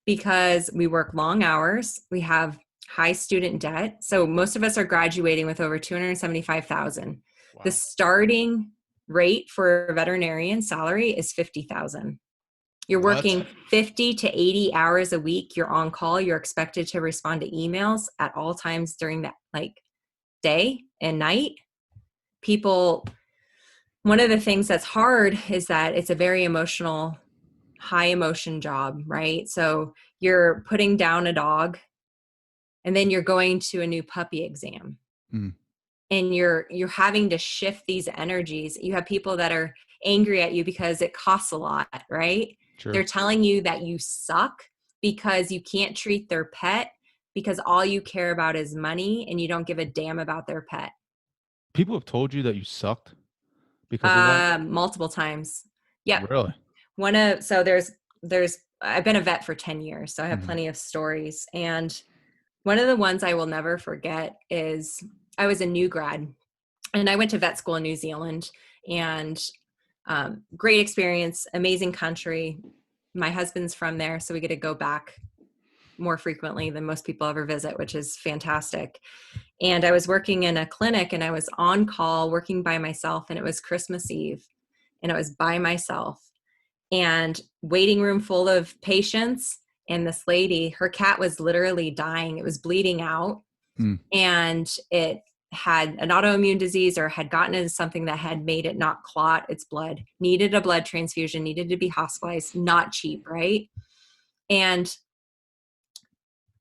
Speaker 8: Because we work long hours. We have high student debt. So most of us are graduating with over $275,000. Wow. The starting rate for a veterinarian salary is $50,000. You're working 50 to 80 hours a week. You're on call. You're expected to respond to emails at all times during that day and night. One of the things that's hard is that it's a very emotional, high emotion job, right? So you're putting down a dog and then you're going to a new puppy exam. And you're having to shift these energies. You have people that are angry at you because it costs a lot, right? Sure. They're telling you that you suck because you can't treat their pet because all you care about is money and you don't give a damn about their pet.
Speaker 7: People have told you that you sucked because of that?
Speaker 8: Multiple times. Yeah.
Speaker 7: Really?
Speaker 8: I've been a vet for 10 years, so I have plenty of stories. And one of the ones I will never forget is I was a new grad and I went to vet school in New Zealand and great experience, amazing country. My husband's from there, so we get to go back more frequently than most people ever visit, which is fantastic. And I was working in a clinic and I was on call working by myself and it was Christmas Eve and it was by myself and waiting room full of patients. And this lady, her cat was literally dying. It was bleeding out and it had an autoimmune disease or had gotten into something that had made it not clot its blood, needed a blood transfusion, needed to be hospitalized, not cheap, right? And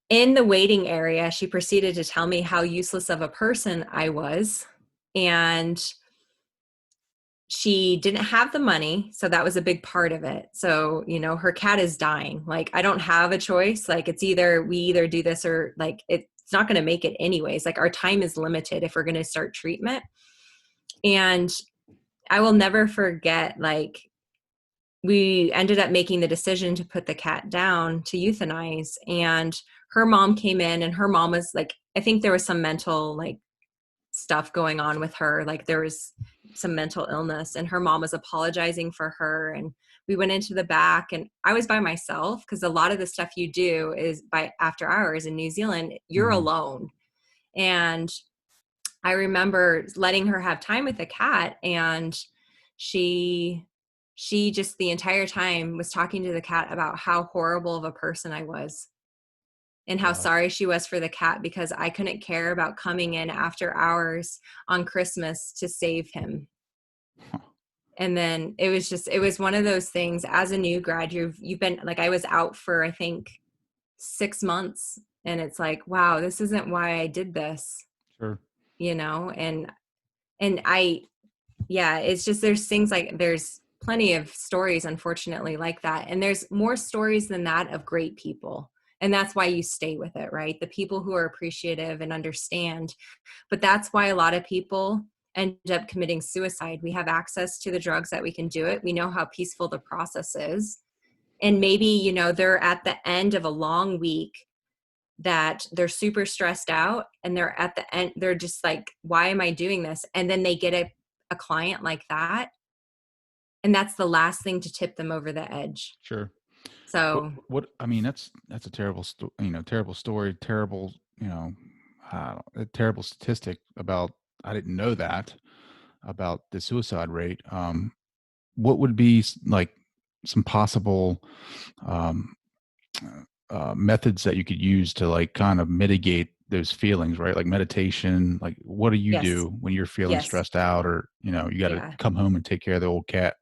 Speaker 8: in the waiting area, she proceeded to tell me how useless of a person I was. And she didn't have the money. So that was a big part of it. So, her cat is dying. Like, I don't have a choice. Like, we either do this or it's not going to make it anyways. Like, our time is limited if we're going to start treatment. And I will never forget, we ended up making the decision to put the cat down to euthanize. And her mom came in and her mom was I think there was some mental stuff going on with her. There was some mental illness and her mom was apologizing for her. And we went into the back and I was by myself because a lot of the stuff you do is by after hours in New Zealand, you're alone. And I remember letting her have time with the cat and she just the entire time was talking to the cat about how horrible of a person I was and how sorry she was for the cat because I couldn't care about coming in after hours on Christmas to save him. And then it was one of those things as a new grad, you've been I was out for, I think 6 months and it's wow, this isn't why I did this.
Speaker 7: Sure.
Speaker 8: And it's just, there's things there's plenty of stories, unfortunately, like that. And there's more stories than that of great people. And that's why you stay with it, right? The people who are appreciative and understand. But that's why a lot of people, end up committing suicide. We have access to the drugs that we can do it. We know how peaceful the process is. And maybe, you know, they're at the end of a long week that they're super stressed out, and they're at the end, they're just like, why am I doing this? And then they get a client like that. And that's the last thing to tip them over the edge.
Speaker 7: Sure.
Speaker 8: So
Speaker 7: I mean, that's a terrible, terrible story, terrible, a terrible statistic about, I didn't know that about the suicide rate. What would be like some possible methods that you could use to like kind of mitigate those feelings, right? Like meditation, like what do you do when you're feeling stressed out, or, you got to come home and take care of the old cat?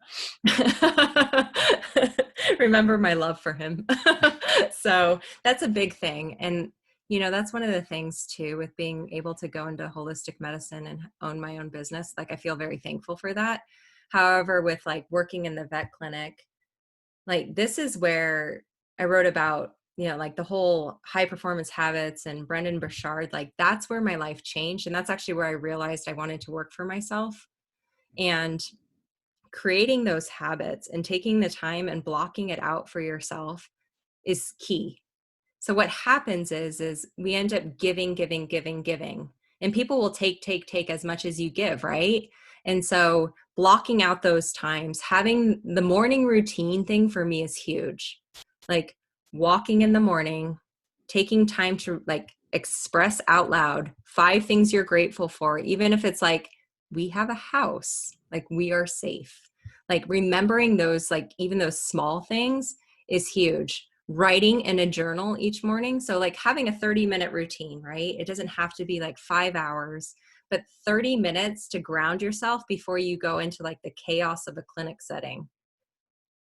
Speaker 8: Remember my love for him. So that's a big thing. And, that's one of the things too, with being able to go into holistic medicine and own my own business. Like, I feel very thankful for that. However, with like working in the vet clinic, like this is where I wrote about, like the whole high performance habits and Brendan Burchard, like that's where my life changed. And that's actually where I realized I wanted to work for myself. And creating those habits and taking the time and blocking it out for yourself is key. So what happens is we end up giving, and people will take as much as you give, right? And so blocking out those times, having the morning routine thing for me is huge. Like walking in the morning, taking time to like express out loud 5 things you're grateful for, even if it's like, we have a house, like we are safe. Like remembering those, like even those small things is huge. Writing in a journal each morning. So like having a 30-minute routine, right? It doesn't have to be like 5 hours, but 30 minutes to ground yourself before you go into like the chaos of a clinic setting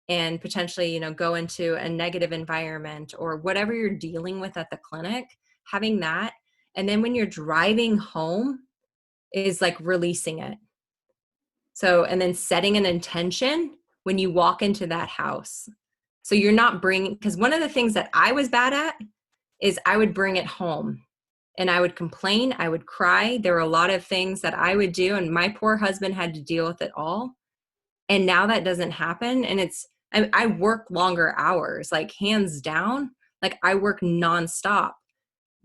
Speaker 8: and potentially, go into a negative environment or whatever you're dealing with at the clinic, having that. And then when you're driving home is like releasing it. So, and then setting an intention when you walk into that house. So you're not bringing, because one of the things that I was bad at is I would bring it home and I would complain, I would cry. There were a lot of things that I would do, and my poor husband had to deal with it all. And now that doesn't happen. And I work longer hours, like hands down, like I work nonstop,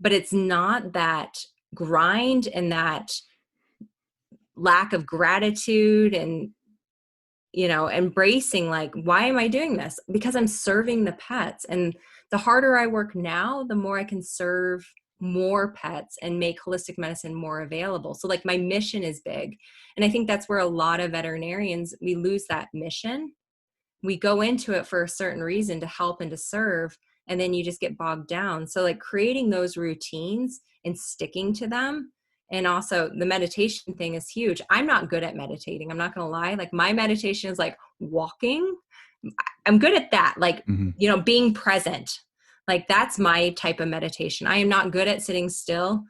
Speaker 8: but it's not that grind and that lack of gratitude and, embracing like, why am I doing this? Because I'm serving the pets. And the harder I work now, the more I can serve more pets and make holistic medicine more available. So like my mission is big. And I think that's where a lot of veterinarians, we lose that mission. We go into it for a certain reason to help and to serve, and then you just get bogged down. So like creating those routines and sticking to them. And also the meditation thing is huge. I'm not good at meditating. I'm not going to lie. Like my meditation is like walking. I'm good at that. Like, being present. Like that's my type of meditation. I am not good at sitting still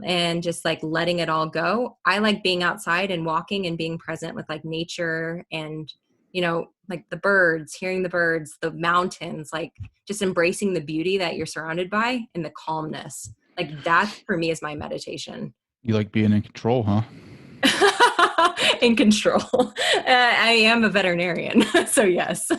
Speaker 8: and just like letting it all go. I like being outside and walking and being present with like nature and, like the birds, hearing the birds, the mountains, like just embracing the beauty that you're surrounded by and the calmness. Like that for me is my meditation.
Speaker 7: You like being in control, huh?
Speaker 8: In control. I am a veterinarian. So yes,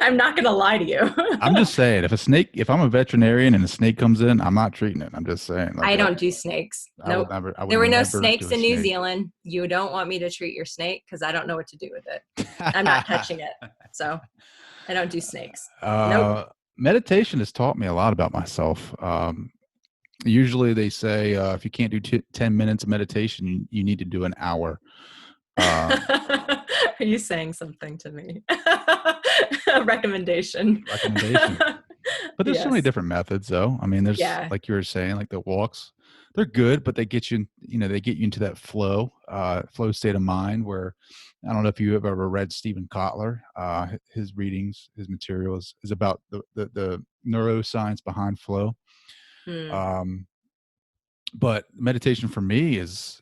Speaker 8: I'm not going to lie to you.
Speaker 7: I'm just saying, if I'm a veterinarian and a snake comes in, I'm not treating it. I'm just saying. Like,
Speaker 8: I don't do snakes. Nope. There were no snakes in New Zealand. You don't want me to treat your snake because I don't know what to do with it. I'm not touching it. So I don't do snakes. Nope.
Speaker 7: Meditation has taught me a lot about myself. Usually they say if you can't do 10 minutes of meditation, you need to do an hour.
Speaker 8: Are you saying something to me? A recommendation.
Speaker 7: But there's so many different methods, though. I mean, there's like you were saying, like the walks. They're good, but they get you, they get you into that flow state of mind where, I don't know if you have ever read Stephen Kotler. His readings, his material is about the neuroscience behind flow. But meditation for me is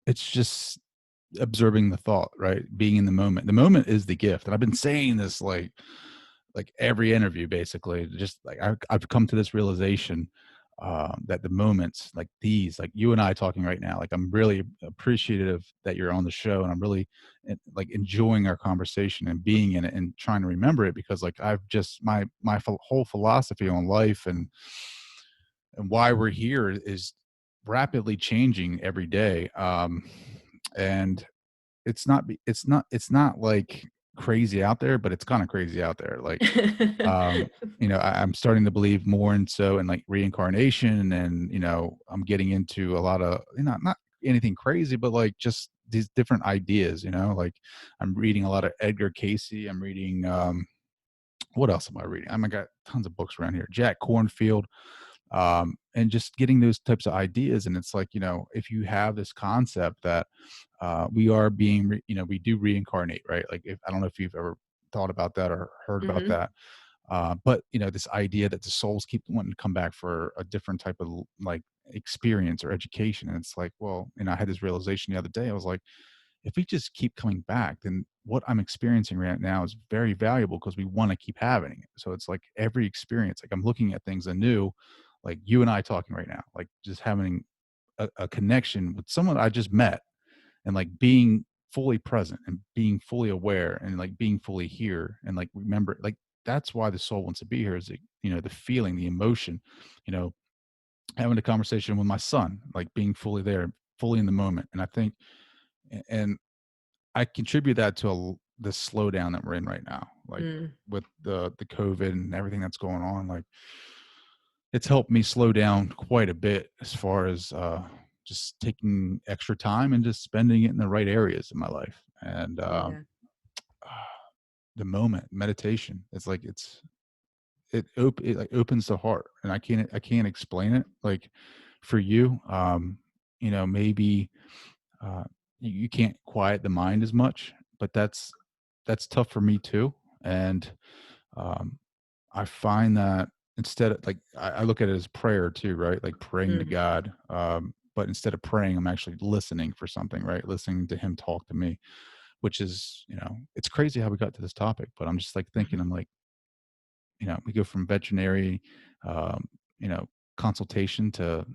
Speaker 7: it's just observing the thought, right? Being in the moment. The moment is the gift. And I've been saying this like every interview, basically. Just like I've come to this realization that the moments like these, like you and I talking right now, like I'm really appreciative that you're on the show, and I'm really like enjoying our conversation and being in it and trying to remember it, because like I've just my whole philosophy on life and why we're here is rapidly changing every day. And it's not like crazy out there, but it's kind of crazy out there. Like, I'm starting to believe more and so in like reincarnation, and, I'm getting into a lot of, not anything crazy, but like just these different ideas, like I'm reading a lot of Edgar Casey. I'm reading, what else am I reading? I got tons of books around here. Jack Kornfield. And just getting those types of ideas. And it's like, if you have this concept that we are being, we do reincarnate, right? Like, I don't know if you've ever thought about that or heard about that. But, this idea that the souls keep wanting to come back for a different type of like experience or education. And it's like, well, I had this realization the other day. I was like, if we just keep coming back, then what I'm experiencing right now is very valuable, because we want to keep having it. So it's like every experience, like I'm looking at things anew, like you and I talking right now, like just having a connection with someone I just met, and like being fully present and being fully aware and like being fully here, and like remember, like that's why the soul wants to be here, is it, the feeling, the emotion, having a conversation with my son, like being fully there, fully in the moment. And I think, and I contribute that to the slowdown that we're in right now, like with the COVID and everything that's going on. Like, it's helped me slow down quite a bit as far as just taking extra time and just spending it in the right areas in my life. And the moment meditation, it's like it like opens the heart, and I can't explain it. Like for you, maybe you can't quiet the mind as much, but that's tough for me too. And I find that instead of like, I look at it as prayer too, right? Like praying to God. But instead of praying, I'm actually listening for something, right? Listening to him talk to me, which is, it's crazy how we got to this topic, but I'm just like thinking, I'm like, we go from veterinary, consultation to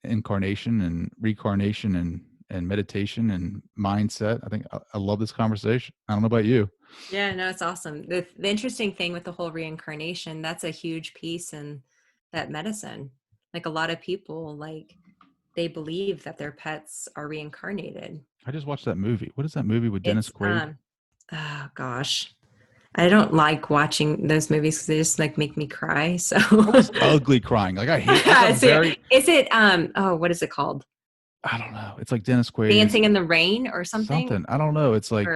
Speaker 7: incarnation and reincarnation and meditation and mindset. I think I love this conversation. I don't know about you.
Speaker 8: Yeah, no, it's awesome. The interesting thing with the whole reincarnation, that's a huge piece in that medicine. Like a lot of people, like they believe that their pets are reincarnated.
Speaker 7: I just watched that movie. What is that movie with Dennis Quaid?
Speaker 8: Oh gosh. I don't like watching those movies because they just like make me cry. So
Speaker 7: I was ugly crying. Like I hate
Speaker 8: Is it what is it called?
Speaker 7: I don't know. It's like Dennis Quaid.
Speaker 8: Dancing in the Rain or something?
Speaker 7: I don't know. It's like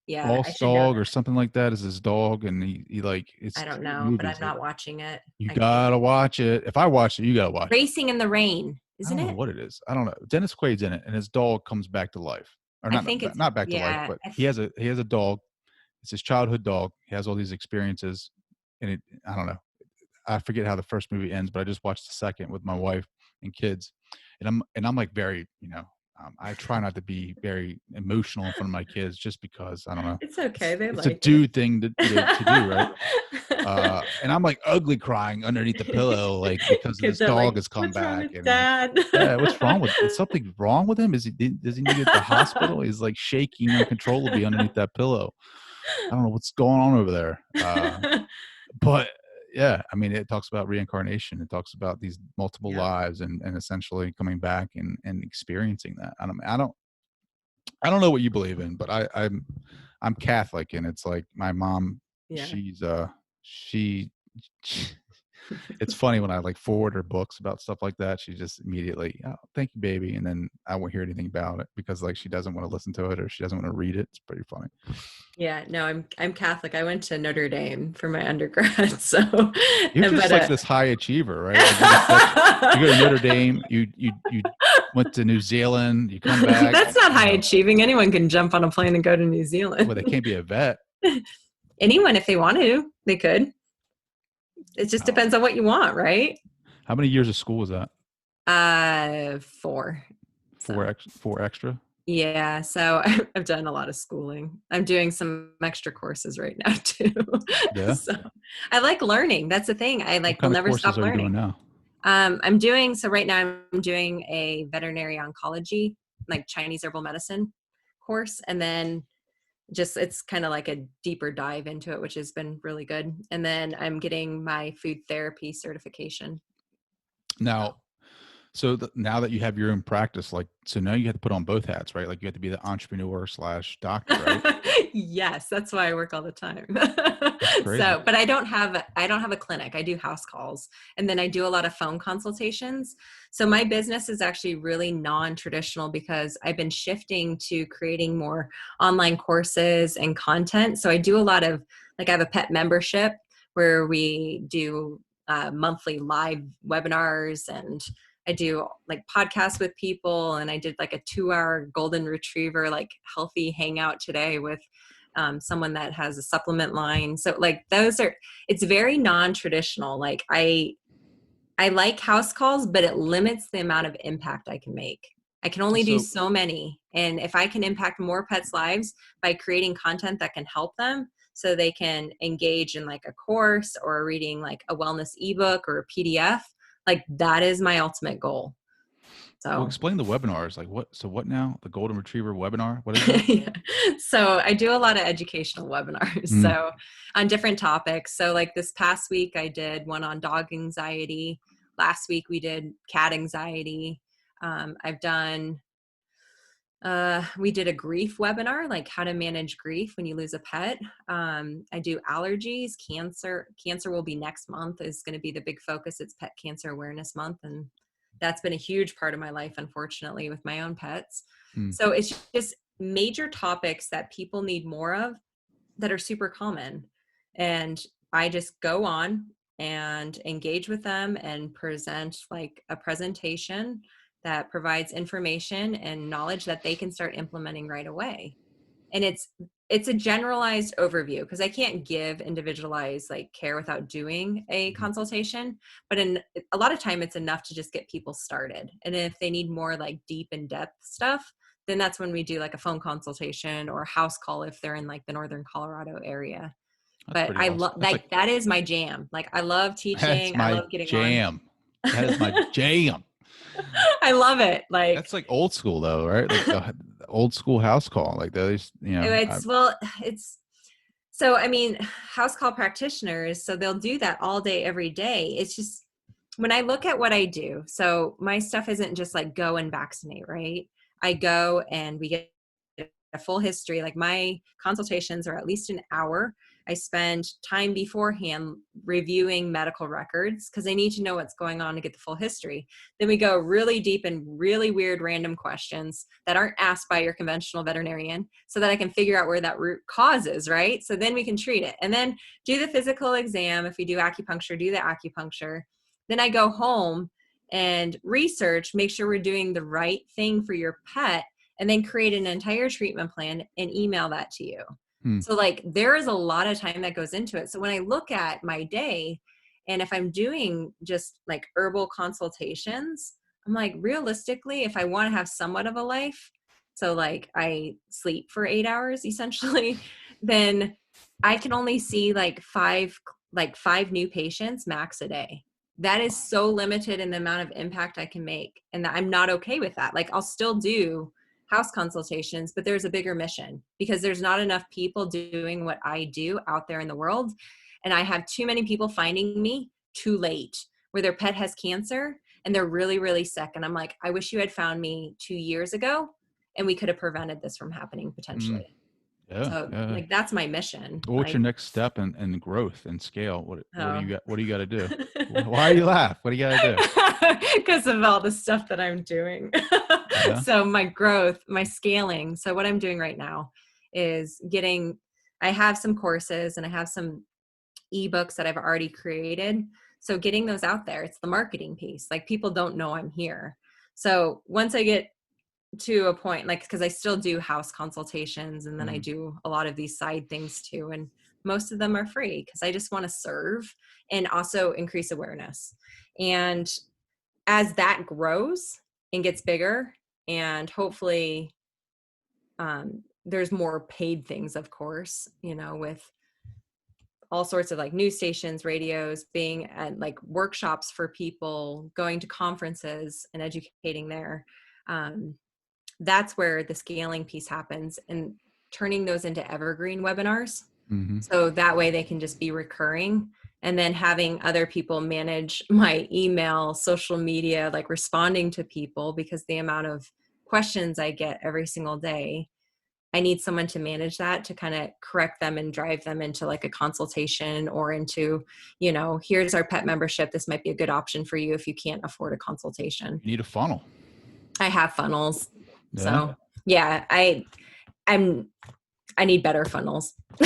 Speaker 7: Lost Dog or something like that is his dog, and he like it's
Speaker 8: I don't know, but I'm not watching it.
Speaker 7: You gotta watch it. If I watch it, you gotta watch it.
Speaker 8: Racing in the Rain, isn't it?
Speaker 7: I don't know what it is. I don't know. Dennis Quaid's in it, and his dog comes back to life. Or not back to life, but he has a dog. It's his childhood dog. He has all these experiences, and I don't know. I forget how the first movie ends, but I just watched the second with my wife and kids, and I'm like very, I try not to be very emotional in front of my kids, just because I don't know.
Speaker 8: It's okay.
Speaker 7: It's a dude thing to do, right? And I'm like ugly crying underneath the pillow, like because this dog has come back. And
Speaker 8: Dad?
Speaker 7: Yeah, what's wrong with? Is something wrong with him? Does he need to get to the hospital? He's like shaking uncontrollably underneath that pillow. I don't know what's going on over there. But yeah, I mean, it talks about reincarnation. It talks about these multiple lives and essentially coming back and experiencing that. I don't know what you believe in, but I'm Catholic, and it's like my mom, it's funny when I like forward her books about stuff like that. She just immediately, oh, thank you, baby. And then I won't hear anything about it because like she doesn't want to listen to it or she doesn't want to read it. It's pretty funny.
Speaker 8: Yeah, no, I'm Catholic. I went to Notre Dame for my undergrad. So
Speaker 7: you're just like this high achiever, right? You go to Notre Dame, you went to New Zealand, you come back.
Speaker 8: That's not high achieving. Anyone can jump on a plane and go to New Zealand.
Speaker 7: Well, they can't be a vet.
Speaker 8: Anyone, if they want to, they could. It just depends on what you want, right?
Speaker 7: How many years of school was that?
Speaker 8: 4.
Speaker 7: Four extra?
Speaker 8: Yeah. So I've done a lot of schooling. I'm doing some extra courses right now too.
Speaker 7: Yeah.
Speaker 8: So I like learning. That's the thing. I like will never stop learning.
Speaker 7: Now?
Speaker 8: Right now I'm doing a veterinary oncology, like Chinese herbal medicine course. And then it's kind of like a deeper dive into it, which has been really good. And then I'm getting my food therapy certification.
Speaker 7: Now, so now that you have your own practice, so now you have to put on both hats, right? Like you have to be the entrepreneur / doctor, right?
Speaker 8: Yes, that's why I work all the time.
Speaker 7: That's crazy.
Speaker 8: But I don't have a clinic. I do house calls, and then I do a lot of phone consultations. So my business is actually really non-traditional because I've been shifting to creating more online courses and content. So I do a lot of, I have a pet membership where we do monthly live webinars, and I do podcasts with people, and I did a 2-hour golden retriever, healthy hangout today with someone that has a supplement line. So it's very non-traditional. I like house calls, but it limits the amount of impact I can make. I can only do so many. And if I can impact more pets' lives by creating content that can help them so they can engage in a course or reading a wellness ebook or a PDF, that is my ultimate goal. So
Speaker 7: well, explain the webinars. What now? The golden retriever webinar? What is it?
Speaker 8: Yeah. So I do a lot of educational webinars. So on different topics. So this past week I did one on dog anxiety. Last week we did cat anxiety. We did a grief webinar, how to manage grief when you lose a pet. I do allergies, cancer. Cancer will be next month, is going to be the big focus. It's Pet Cancer Awareness Month. And that's been a huge part of my life, unfortunately, with my own pets. So it's just major topics that people need more of that are super common. And I just go on and engage with them and present a presentation that provides information and knowledge that they can start implementing right away. And it's a generalized overview because I can't give individualized care without doing a consultation, but in a lot of time it's enough to just get people started. And if they need more deep in-depth stuff, then that's when we do a phone consultation or a house call if they're in the northern Colorado area.
Speaker 7: That's
Speaker 8: But I love that is my jam. I love teaching. I love getting
Speaker 7: jam.
Speaker 8: on.
Speaker 7: That is my jam.
Speaker 8: I love it.
Speaker 7: That's old school though, right? The old school house call, those,
Speaker 8: house call practitioners, so they'll do that all day, every day. It's just, when I look at what I do, so my stuff isn't just go and vaccinate, right? I go and we get a full history. My consultations are at least an hour. I spend time beforehand reviewing medical records because I need to know what's going on to get the full history. Then we go really deep in really weird random questions that aren't asked by your conventional veterinarian so that I can figure out where that root cause is, right? So then we can treat it. And then do the physical exam. If we do acupuncture, do the acupuncture. Then I go home and research, make sure we're doing the right thing for your pet, and then create an entire treatment plan and email that to you. So there is a lot of time that goes into it. So when I look at my day, and if I'm doing just herbal consultations, I'm realistically, if I want to have somewhat of a life, so I sleep for 8 hours essentially, then I can only see five new patients max a day. That is so limited in the amount of impact I can make. And I'm not okay with that. I'll still do house consultations, but there's a bigger mission because there's not enough people doing what I do out there in the world. And I have too many people finding me too late where their pet has cancer and they're really, really sick. And I'm I wish you had found me 2 years ago and we could have prevented this from happening potentially. So that's my mission.
Speaker 7: What's your next step in growth and scale? What do you got to do? Why are you laugh? What do you got to
Speaker 8: do? Because of all the stuff that I'm doing. Yeah. So my growth, my scaling. So what I'm doing right now is I have some courses and I have some ebooks that I've already created. So getting those out there, it's the marketing piece. People don't know I'm here. So once I get to a point, because I still do house consultations and then I do a lot of these side things too. And most of them are free because I just want to serve and also increase awareness. And as that grows and gets bigger, and hopefully there's more paid things, of course, with all sorts of like news stations, radios, being at like workshops for people, going to conferences and educating there. That's where the scaling piece happens, and turning those into evergreen webinars.
Speaker 7: Mm-hmm.
Speaker 8: So that way they can just be recurring, and then having other people manage my email, social media, like responding to people, because the amount of questions I get every single day, I need someone to manage that, to kind of correct them and drive them into like a consultation, or into, you know, here's our pet membership. This might be a good option for you if you can't afford a consultation.
Speaker 7: You need a funnel.
Speaker 8: I have funnels.
Speaker 7: Yeah.
Speaker 8: So yeah, I need better funnels. So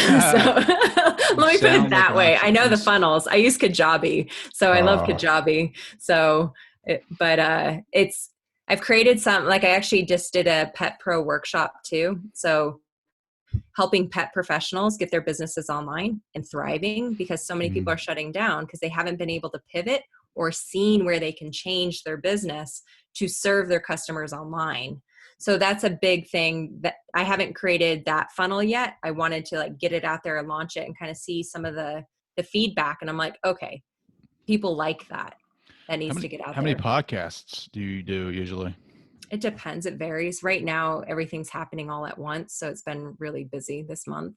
Speaker 8: let me put it that way. I know the funnels. I use Kajabi. So I love Kajabi. So, I've created some, like I actually just did a Pet Pro workshop too. So helping pet professionals get their businesses online and thriving, because so many people are shutting down because they haven't been able to pivot or seen where they can change their business to serve their customers online. So that's a big thing that I haven't created that funnel yet. I wanted to like get it out there and launch it and kind of see some of the feedback. And I'm like, okay, people like that. That needs to get out there.
Speaker 7: How many podcasts do you do usually?
Speaker 8: It depends. It varies. Right now, everything's happening all at once. So it's been really busy this month.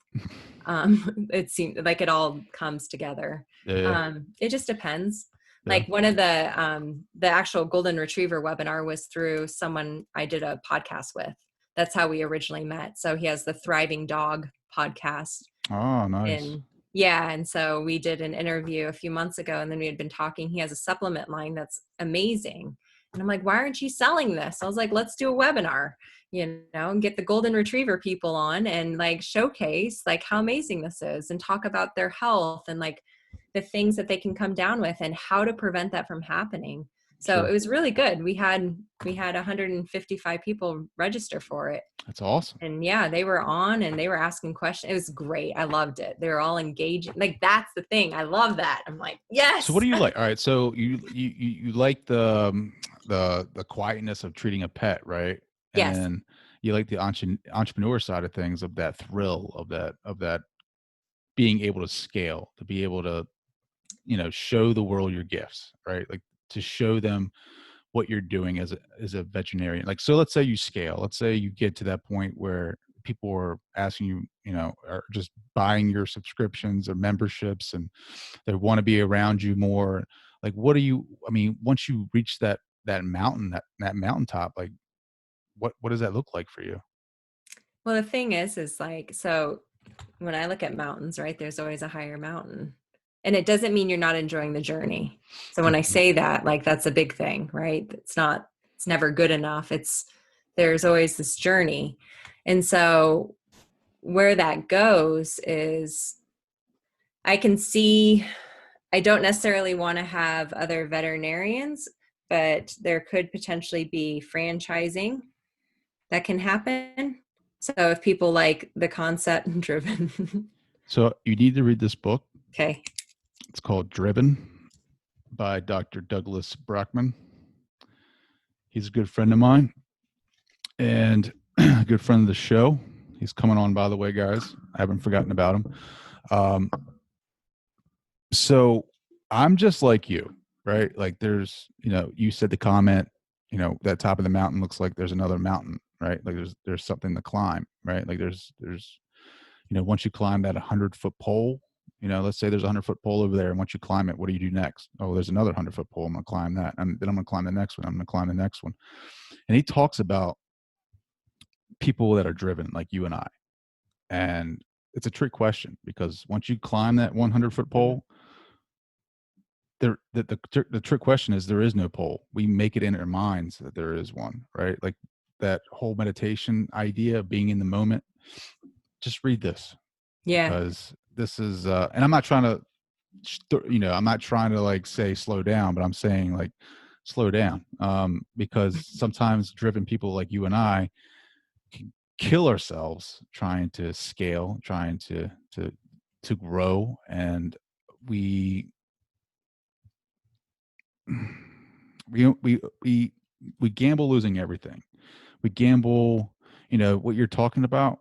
Speaker 8: It seems like it all comes together.
Speaker 7: Yeah.
Speaker 8: It just depends.
Speaker 7: Yeah.
Speaker 8: Like one of the actual golden retriever webinar was through someone I did a podcast with. That's how we originally met. So he has the Thriving Dog podcast.
Speaker 7: Oh, nice.
Speaker 8: And so we did an interview a few months ago, and then we had been talking. He has a supplement line that's amazing. And I'm like, why aren't you selling this? I was like, let's do a webinar, you know, and get the golden retriever people on and like showcase like how amazing this is, and talk about their health and like the things that they can come down with and how to prevent that from happening. So
Speaker 7: Sure.
Speaker 8: It was really good. We had 155 people register for it.
Speaker 7: That's awesome.
Speaker 8: And yeah, they were on and they were asking questions. It was great. I loved it. They were all engaged. Like, that's the thing. I love that. I'm like, yes.
Speaker 7: So what do you like? All right. So you like the quietness of treating a pet, right?
Speaker 8: Yes.
Speaker 7: And you like the entrepreneur side of things, of that thrill of that being able to scale, to be able to, you know, show the world your gifts, right? Like to show them what you're doing as a veterinarian. Like, so let's say you scale, let's say you get to that point where people are asking you, you know, are just buying your subscriptions or memberships, and they want to be around you more. Like, what do you, I mean, once you reach that mountain, that mountaintop, like what does that look like for you?
Speaker 8: Well, the thing is like, so when I look at mountains, right, there's always a higher mountain. And it doesn't mean you're not enjoying the journey. So when I say that, like, that's a big thing, right? It's never good enough. There's always this journey. And so where that goes is, I can see, I don't necessarily want to have other veterinarians, but there could potentially be franchising that can happen. So if people like the concept driven.
Speaker 7: So you need to read this book.
Speaker 8: Okay.
Speaker 7: It's called Driven by Dr. Douglas Brockman. He's a good friend of mine and a good friend of the show. He's coming on, by the way, guys. I haven't forgotten about him. So I'm just like you, right? Like, there's, you know, you said the comment, you know, that top of the mountain looks like there's another mountain, right? Like there's something to climb, right? Like there's, you know, once you climb that 100-foot pole, you know, let's say there's a 100-foot pole over there, and once you climb it, what do you do next? Oh, there's another 100-foot pole. I'm going to climb that. And then I'm going to climb the next one. I'm going to climb the next one. And he talks about people that are driven like you and I. And it's a trick question, because once you climb that 100-foot pole, the trick question is, there is no pole. We make it in our minds that there is one, right? Like that whole meditation idea of being in the moment. Just read this.
Speaker 8: Yeah.
Speaker 7: Because this is, and I'm not trying to, you know, I'm not trying to like say slow down, but I'm saying like slow down, because sometimes driven people like you and I can kill ourselves trying to scale, trying to grow, and we gamble losing everything. We gamble, you know, what you're talking about.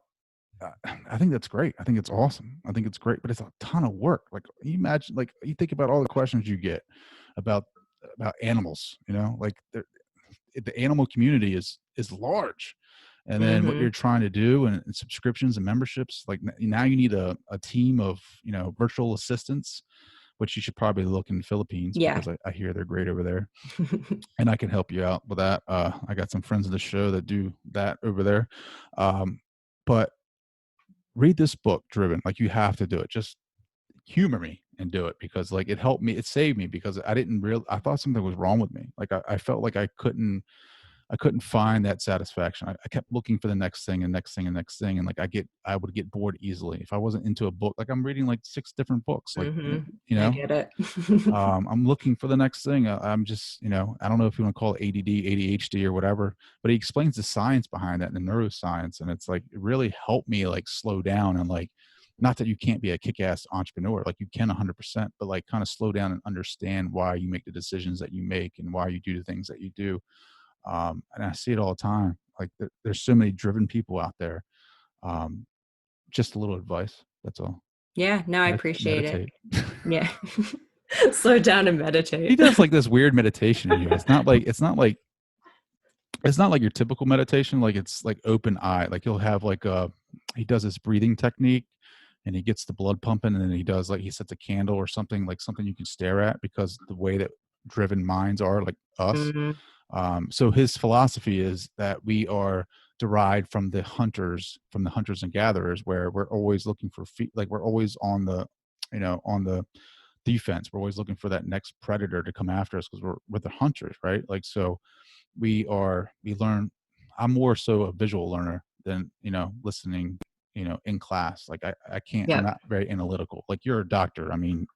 Speaker 7: I think that's great. I think it's awesome. I think it's great, but it's a ton of work. Like you imagine, like you think about all the questions you get about animals, like the animal community is large. And then what
Speaker 8: Mm-hmm.
Speaker 7: you're trying to do and subscriptions and memberships, like now you need a team of, virtual assistants, which you should probably look in the Philippines
Speaker 8: Yeah.
Speaker 7: because I hear they're great over there. And I can help you out with that. I got some friends of the show that do that over there. But read this book, Driven. Like you have to do it. Just humor me and do it because like it helped me. It saved me because I thought something was wrong with me. Like I felt like I couldn't find that satisfaction. I kept looking for the next thing and next thing and next thing. And like I would get bored easily if I wasn't into a book. Like I'm reading like 6 different books, like,
Speaker 8: I get it.
Speaker 7: I'm looking for the next thing. I'm just, I don't know if you want to call it ADD, ADHD or whatever, but he explains the science behind that and the neuroscience. And it's like, it really helped me like slow down and like, not that you can't be a kick-ass entrepreneur, like you can 100%, but like kind of slow down and understand why you make the decisions that you make and why you do the things that you do. And I see it all the time. Like there's so many driven people out there. Just a little advice. That's all.
Speaker 8: Yeah, no, I appreciate
Speaker 7: meditate.
Speaker 8: it. Yeah. Slow down and meditate.
Speaker 7: He does like this weird meditation in here. It's not like your typical meditation. Like it's like open eye. Like he'll have like he does this breathing technique and he gets the blood pumping and then he sets a candle or something, like something you can stare at because the way that driven minds are like us.
Speaker 8: Mm-hmm.
Speaker 7: So his philosophy is that we are derived from the hunters and gatherers, where we're always looking for like we're always on the defense. We're always looking for that next predator to come after us because we're the hunters, right? Like, so we learn. I'm more so a visual learner than, listening, in class. Like I can't,
Speaker 8: Yep.
Speaker 7: I'm not very analytical. Like you're a doctor. I mean,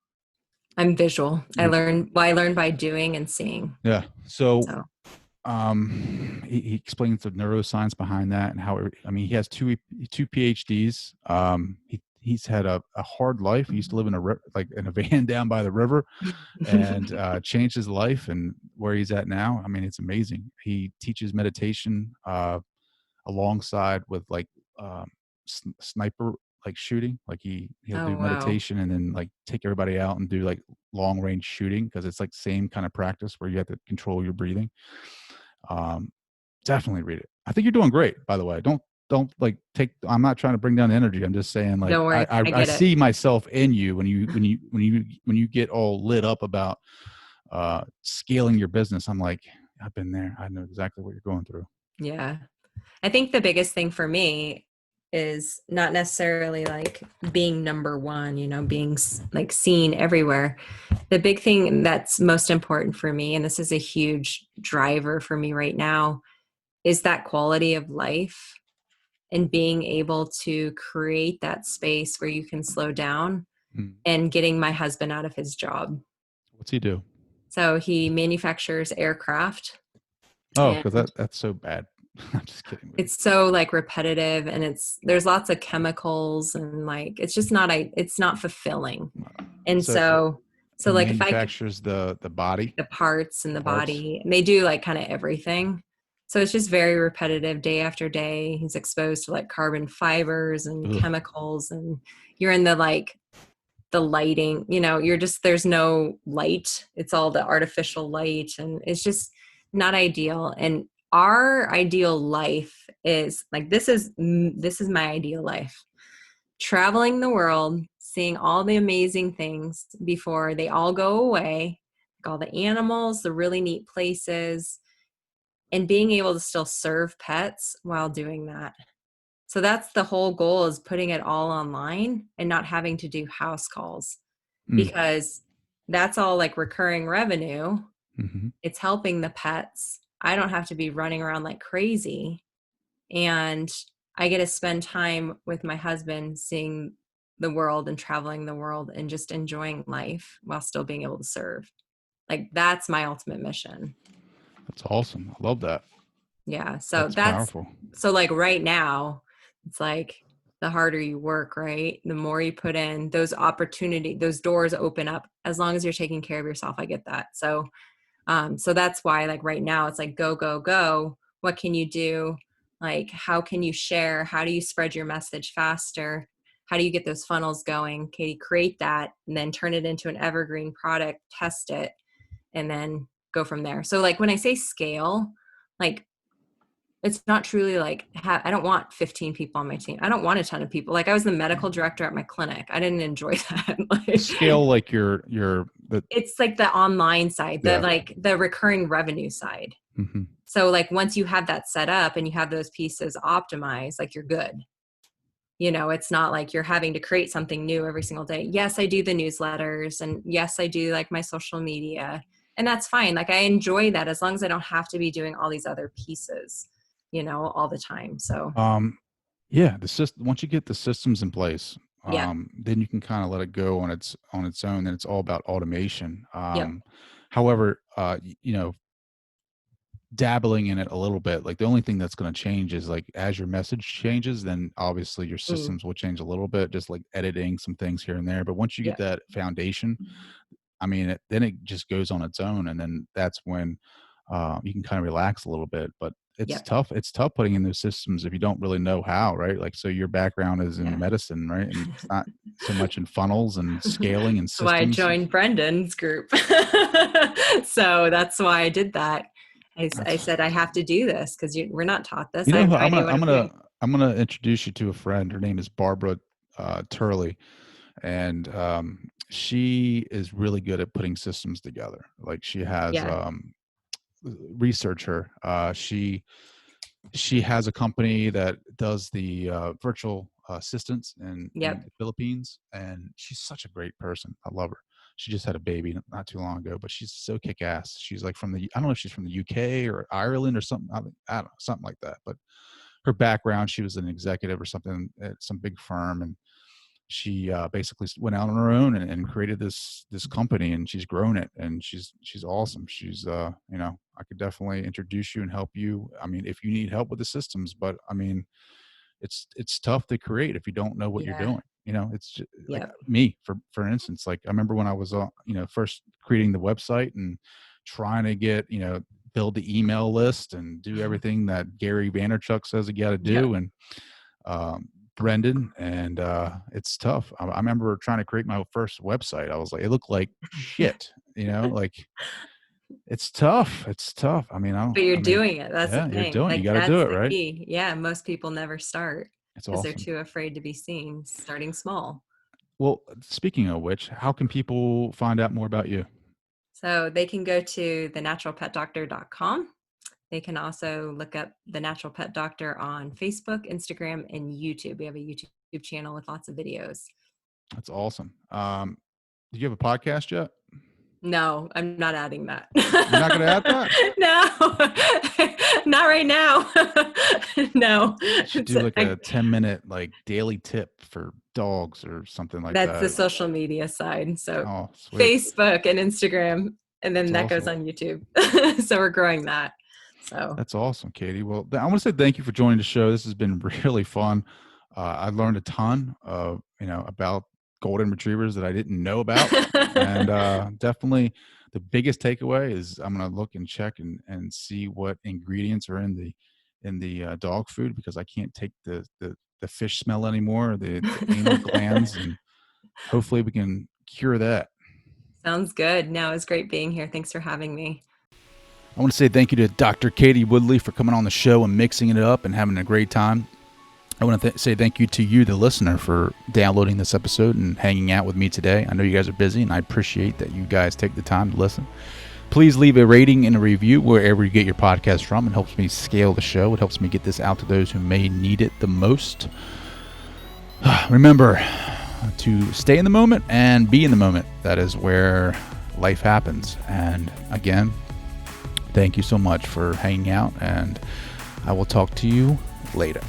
Speaker 8: I'm visual. I learn by doing and seeing.
Speaker 7: Yeah. So. He explains the neuroscience behind that and how he has two PhDs. He's had a hard life. He used to live in a van down by the river, and changed his life and where he's at now. I mean, it's amazing. He teaches meditation alongside with like sniper like shooting. Like he'll do meditation and then like take everybody out and do like long range shooting because it's like same kind of practice where you have to control your breathing. Definitely read it. I think you're doing great, by the way. Don't like I'm not trying to bring down energy. I'm just saying like
Speaker 8: don't worry,
Speaker 7: I see myself in you when you get all lit up about scaling your business. I'm like, I've been there. I know exactly what you're going through.
Speaker 8: Yeah. I think the biggest thing for me is not necessarily like being number one, being like seen everywhere. The big thing that's most important for me, and this is a huge driver for me right now, is that quality of life and being able to create that space where you can slow down and getting my husband out of his job.
Speaker 7: What's he do?
Speaker 8: So he manufactures aircraft.
Speaker 7: Oh, because that's so bad. I'm just kidding.
Speaker 8: It's so like repetitive and there's lots of chemicals and like, it's just it's not fulfilling. And so like if I
Speaker 7: manufactures the body,
Speaker 8: the parts and the body, and they do like kind of everything. So it's just very repetitive day after day. He's exposed to like carbon fibers and chemicals, and you're in the lighting, there's no light. It's all the artificial light and it's just not ideal. And our ideal life is like, this is my ideal life. Traveling the world, seeing all the amazing things before they all go away, like all the animals, the really neat places, and being able to still serve pets while doing that. So that's the whole goal, is putting it all online and not having to do house calls because that's all like recurring revenue. Mm-hmm. It's helping the pets. I don't have to be running around like crazy. And I get to spend time with my husband, seeing the world and traveling the world and just enjoying life while still being able to serve. Like that's my ultimate mission.
Speaker 7: That's awesome. I love that.
Speaker 8: Yeah. So that's
Speaker 7: powerful.
Speaker 8: So like right now, it's like the harder you work, right? The more you put in, those doors open up as long as you're taking care of yourself. I get that. So that's why like right now it's like, go, go, go. What can you do Like, how can you share? How do you spread your message faster? How do you get those funnels going? Katie, create that and then turn it into an evergreen product, test it, and then go from there. So like when I say scale, like it's not truly like, I don't want 15 people on my team. I don't want a ton of people. Like I was the medical director at my clinic. I didn't enjoy that. Like,
Speaker 7: Scale like
Speaker 8: it's like the online side, the recurring revenue side.
Speaker 7: Mm-hmm.
Speaker 8: So like once you have that set up and you have those pieces optimized, like you're good. You know, it's not like you're having to create something new every single day. Yes, I do the newsletters, and yes, I do like my social media, and that's fine. Like I enjoy that as long as I don't have to be doing all these other pieces, you know, all the time. So,
Speaker 7: yeah, the system, once you get the systems in place,
Speaker 8: yeah.
Speaker 7: then you can kind of let it go on its own. Then it's all about automation.
Speaker 8: Yep.
Speaker 7: However, you know, dabbling in it a little bit, like the only thing that's going to change is like as your message changes, then obviously your systems will change a little bit, just like editing some things here and there. But once you get that foundation, I mean, then it just goes on its own, and then that's when you can kind of relax a little bit. But it's tough. It's tough putting in those systems if you don't really know how, right? Like, so your background is in medicine, right? And it's not so much in funnels and scaling and systems.
Speaker 8: That's why I joined Brendan's group. So that's why I did that. I said, I have to do this because we're not taught this.
Speaker 7: You know, I'm gonna introduce you to a friend. Her name is Barbara Turley, and she is really good at putting systems together. Like she has research her. She has a company that does the virtual assistants in the Philippines, and she's such a great person. I love her. She just had a baby not too long ago, but she's so kick-ass. She's like I don't know if she's from the UK or Ireland or something. I don't know, something like that. But her background, she was an executive or something at some big firm, and she basically went out on her own and created this company, and she's grown it, and she's awesome. She's you know, I could definitely introduce you and help you. I mean, if you need help with the systems, but I mean, it's tough to create if you don't know what you're doing. You know, it's just, like me, for instance, like I remember when I was, you know, first creating the website and trying to get, you know, build the email list and do everything that Gary Vaynerchuk says you got to do. And Brendan, and it's tough. I remember trying to create my first website. I was like, it looked like shit, you know, like it's tough. It's tough. I mean,
Speaker 8: but you're doing it. That's the thing.
Speaker 7: You're doing
Speaker 8: like,
Speaker 7: you got to do it, right?
Speaker 8: Key. Yeah. Most people never start.
Speaker 7: It's
Speaker 8: because
Speaker 7: awesome.
Speaker 8: they're too afraid to be seen, starting small.
Speaker 7: Well, speaking of which, how can people find out more about you?
Speaker 8: So they can go to thenaturalpetdoctor.com. They can also look up The Natural Pet Doctor on Facebook, Instagram, and YouTube. We have a YouTube channel with lots of videos.
Speaker 7: That's awesome. Do you have a podcast yet?
Speaker 8: No, I'm not adding that.
Speaker 7: You're not going to add that?
Speaker 8: No, not right now. No.
Speaker 7: You should do like a 10-minute like daily tip for dogs or something like that.
Speaker 8: That's the social media side. So
Speaker 7: sweet.
Speaker 8: Facebook and Instagram, and then that goes on YouTube. So we're growing that. So
Speaker 7: that's awesome, Katie. Well, I want to say thank you for joining the show. This has been really fun. I learned a ton of, you know, about golden retrievers that I didn't know about. And definitely the biggest takeaway is I'm going to look and check and see what ingredients are in the dog food, because I can't take the fish smell anymore, the anal glands, and hopefully we can cure that.
Speaker 8: Sounds good. No, it's great being here. Thanks for having me.
Speaker 7: I want to say thank you to Dr. Katie Woodley for coming on the show and mixing it up and having a great time. I want to say thank you to you, the listener, for downloading this episode and hanging out with me today. I know you guys are busy, and I appreciate that you guys take the time to listen. Please leave a rating and a review wherever you get your podcast from. It helps me scale the show. It helps me get this out to those who may need it the most. Remember to stay in the moment and be in the moment. That is where life happens. And again, thank you so much for hanging out, and I will talk to you later.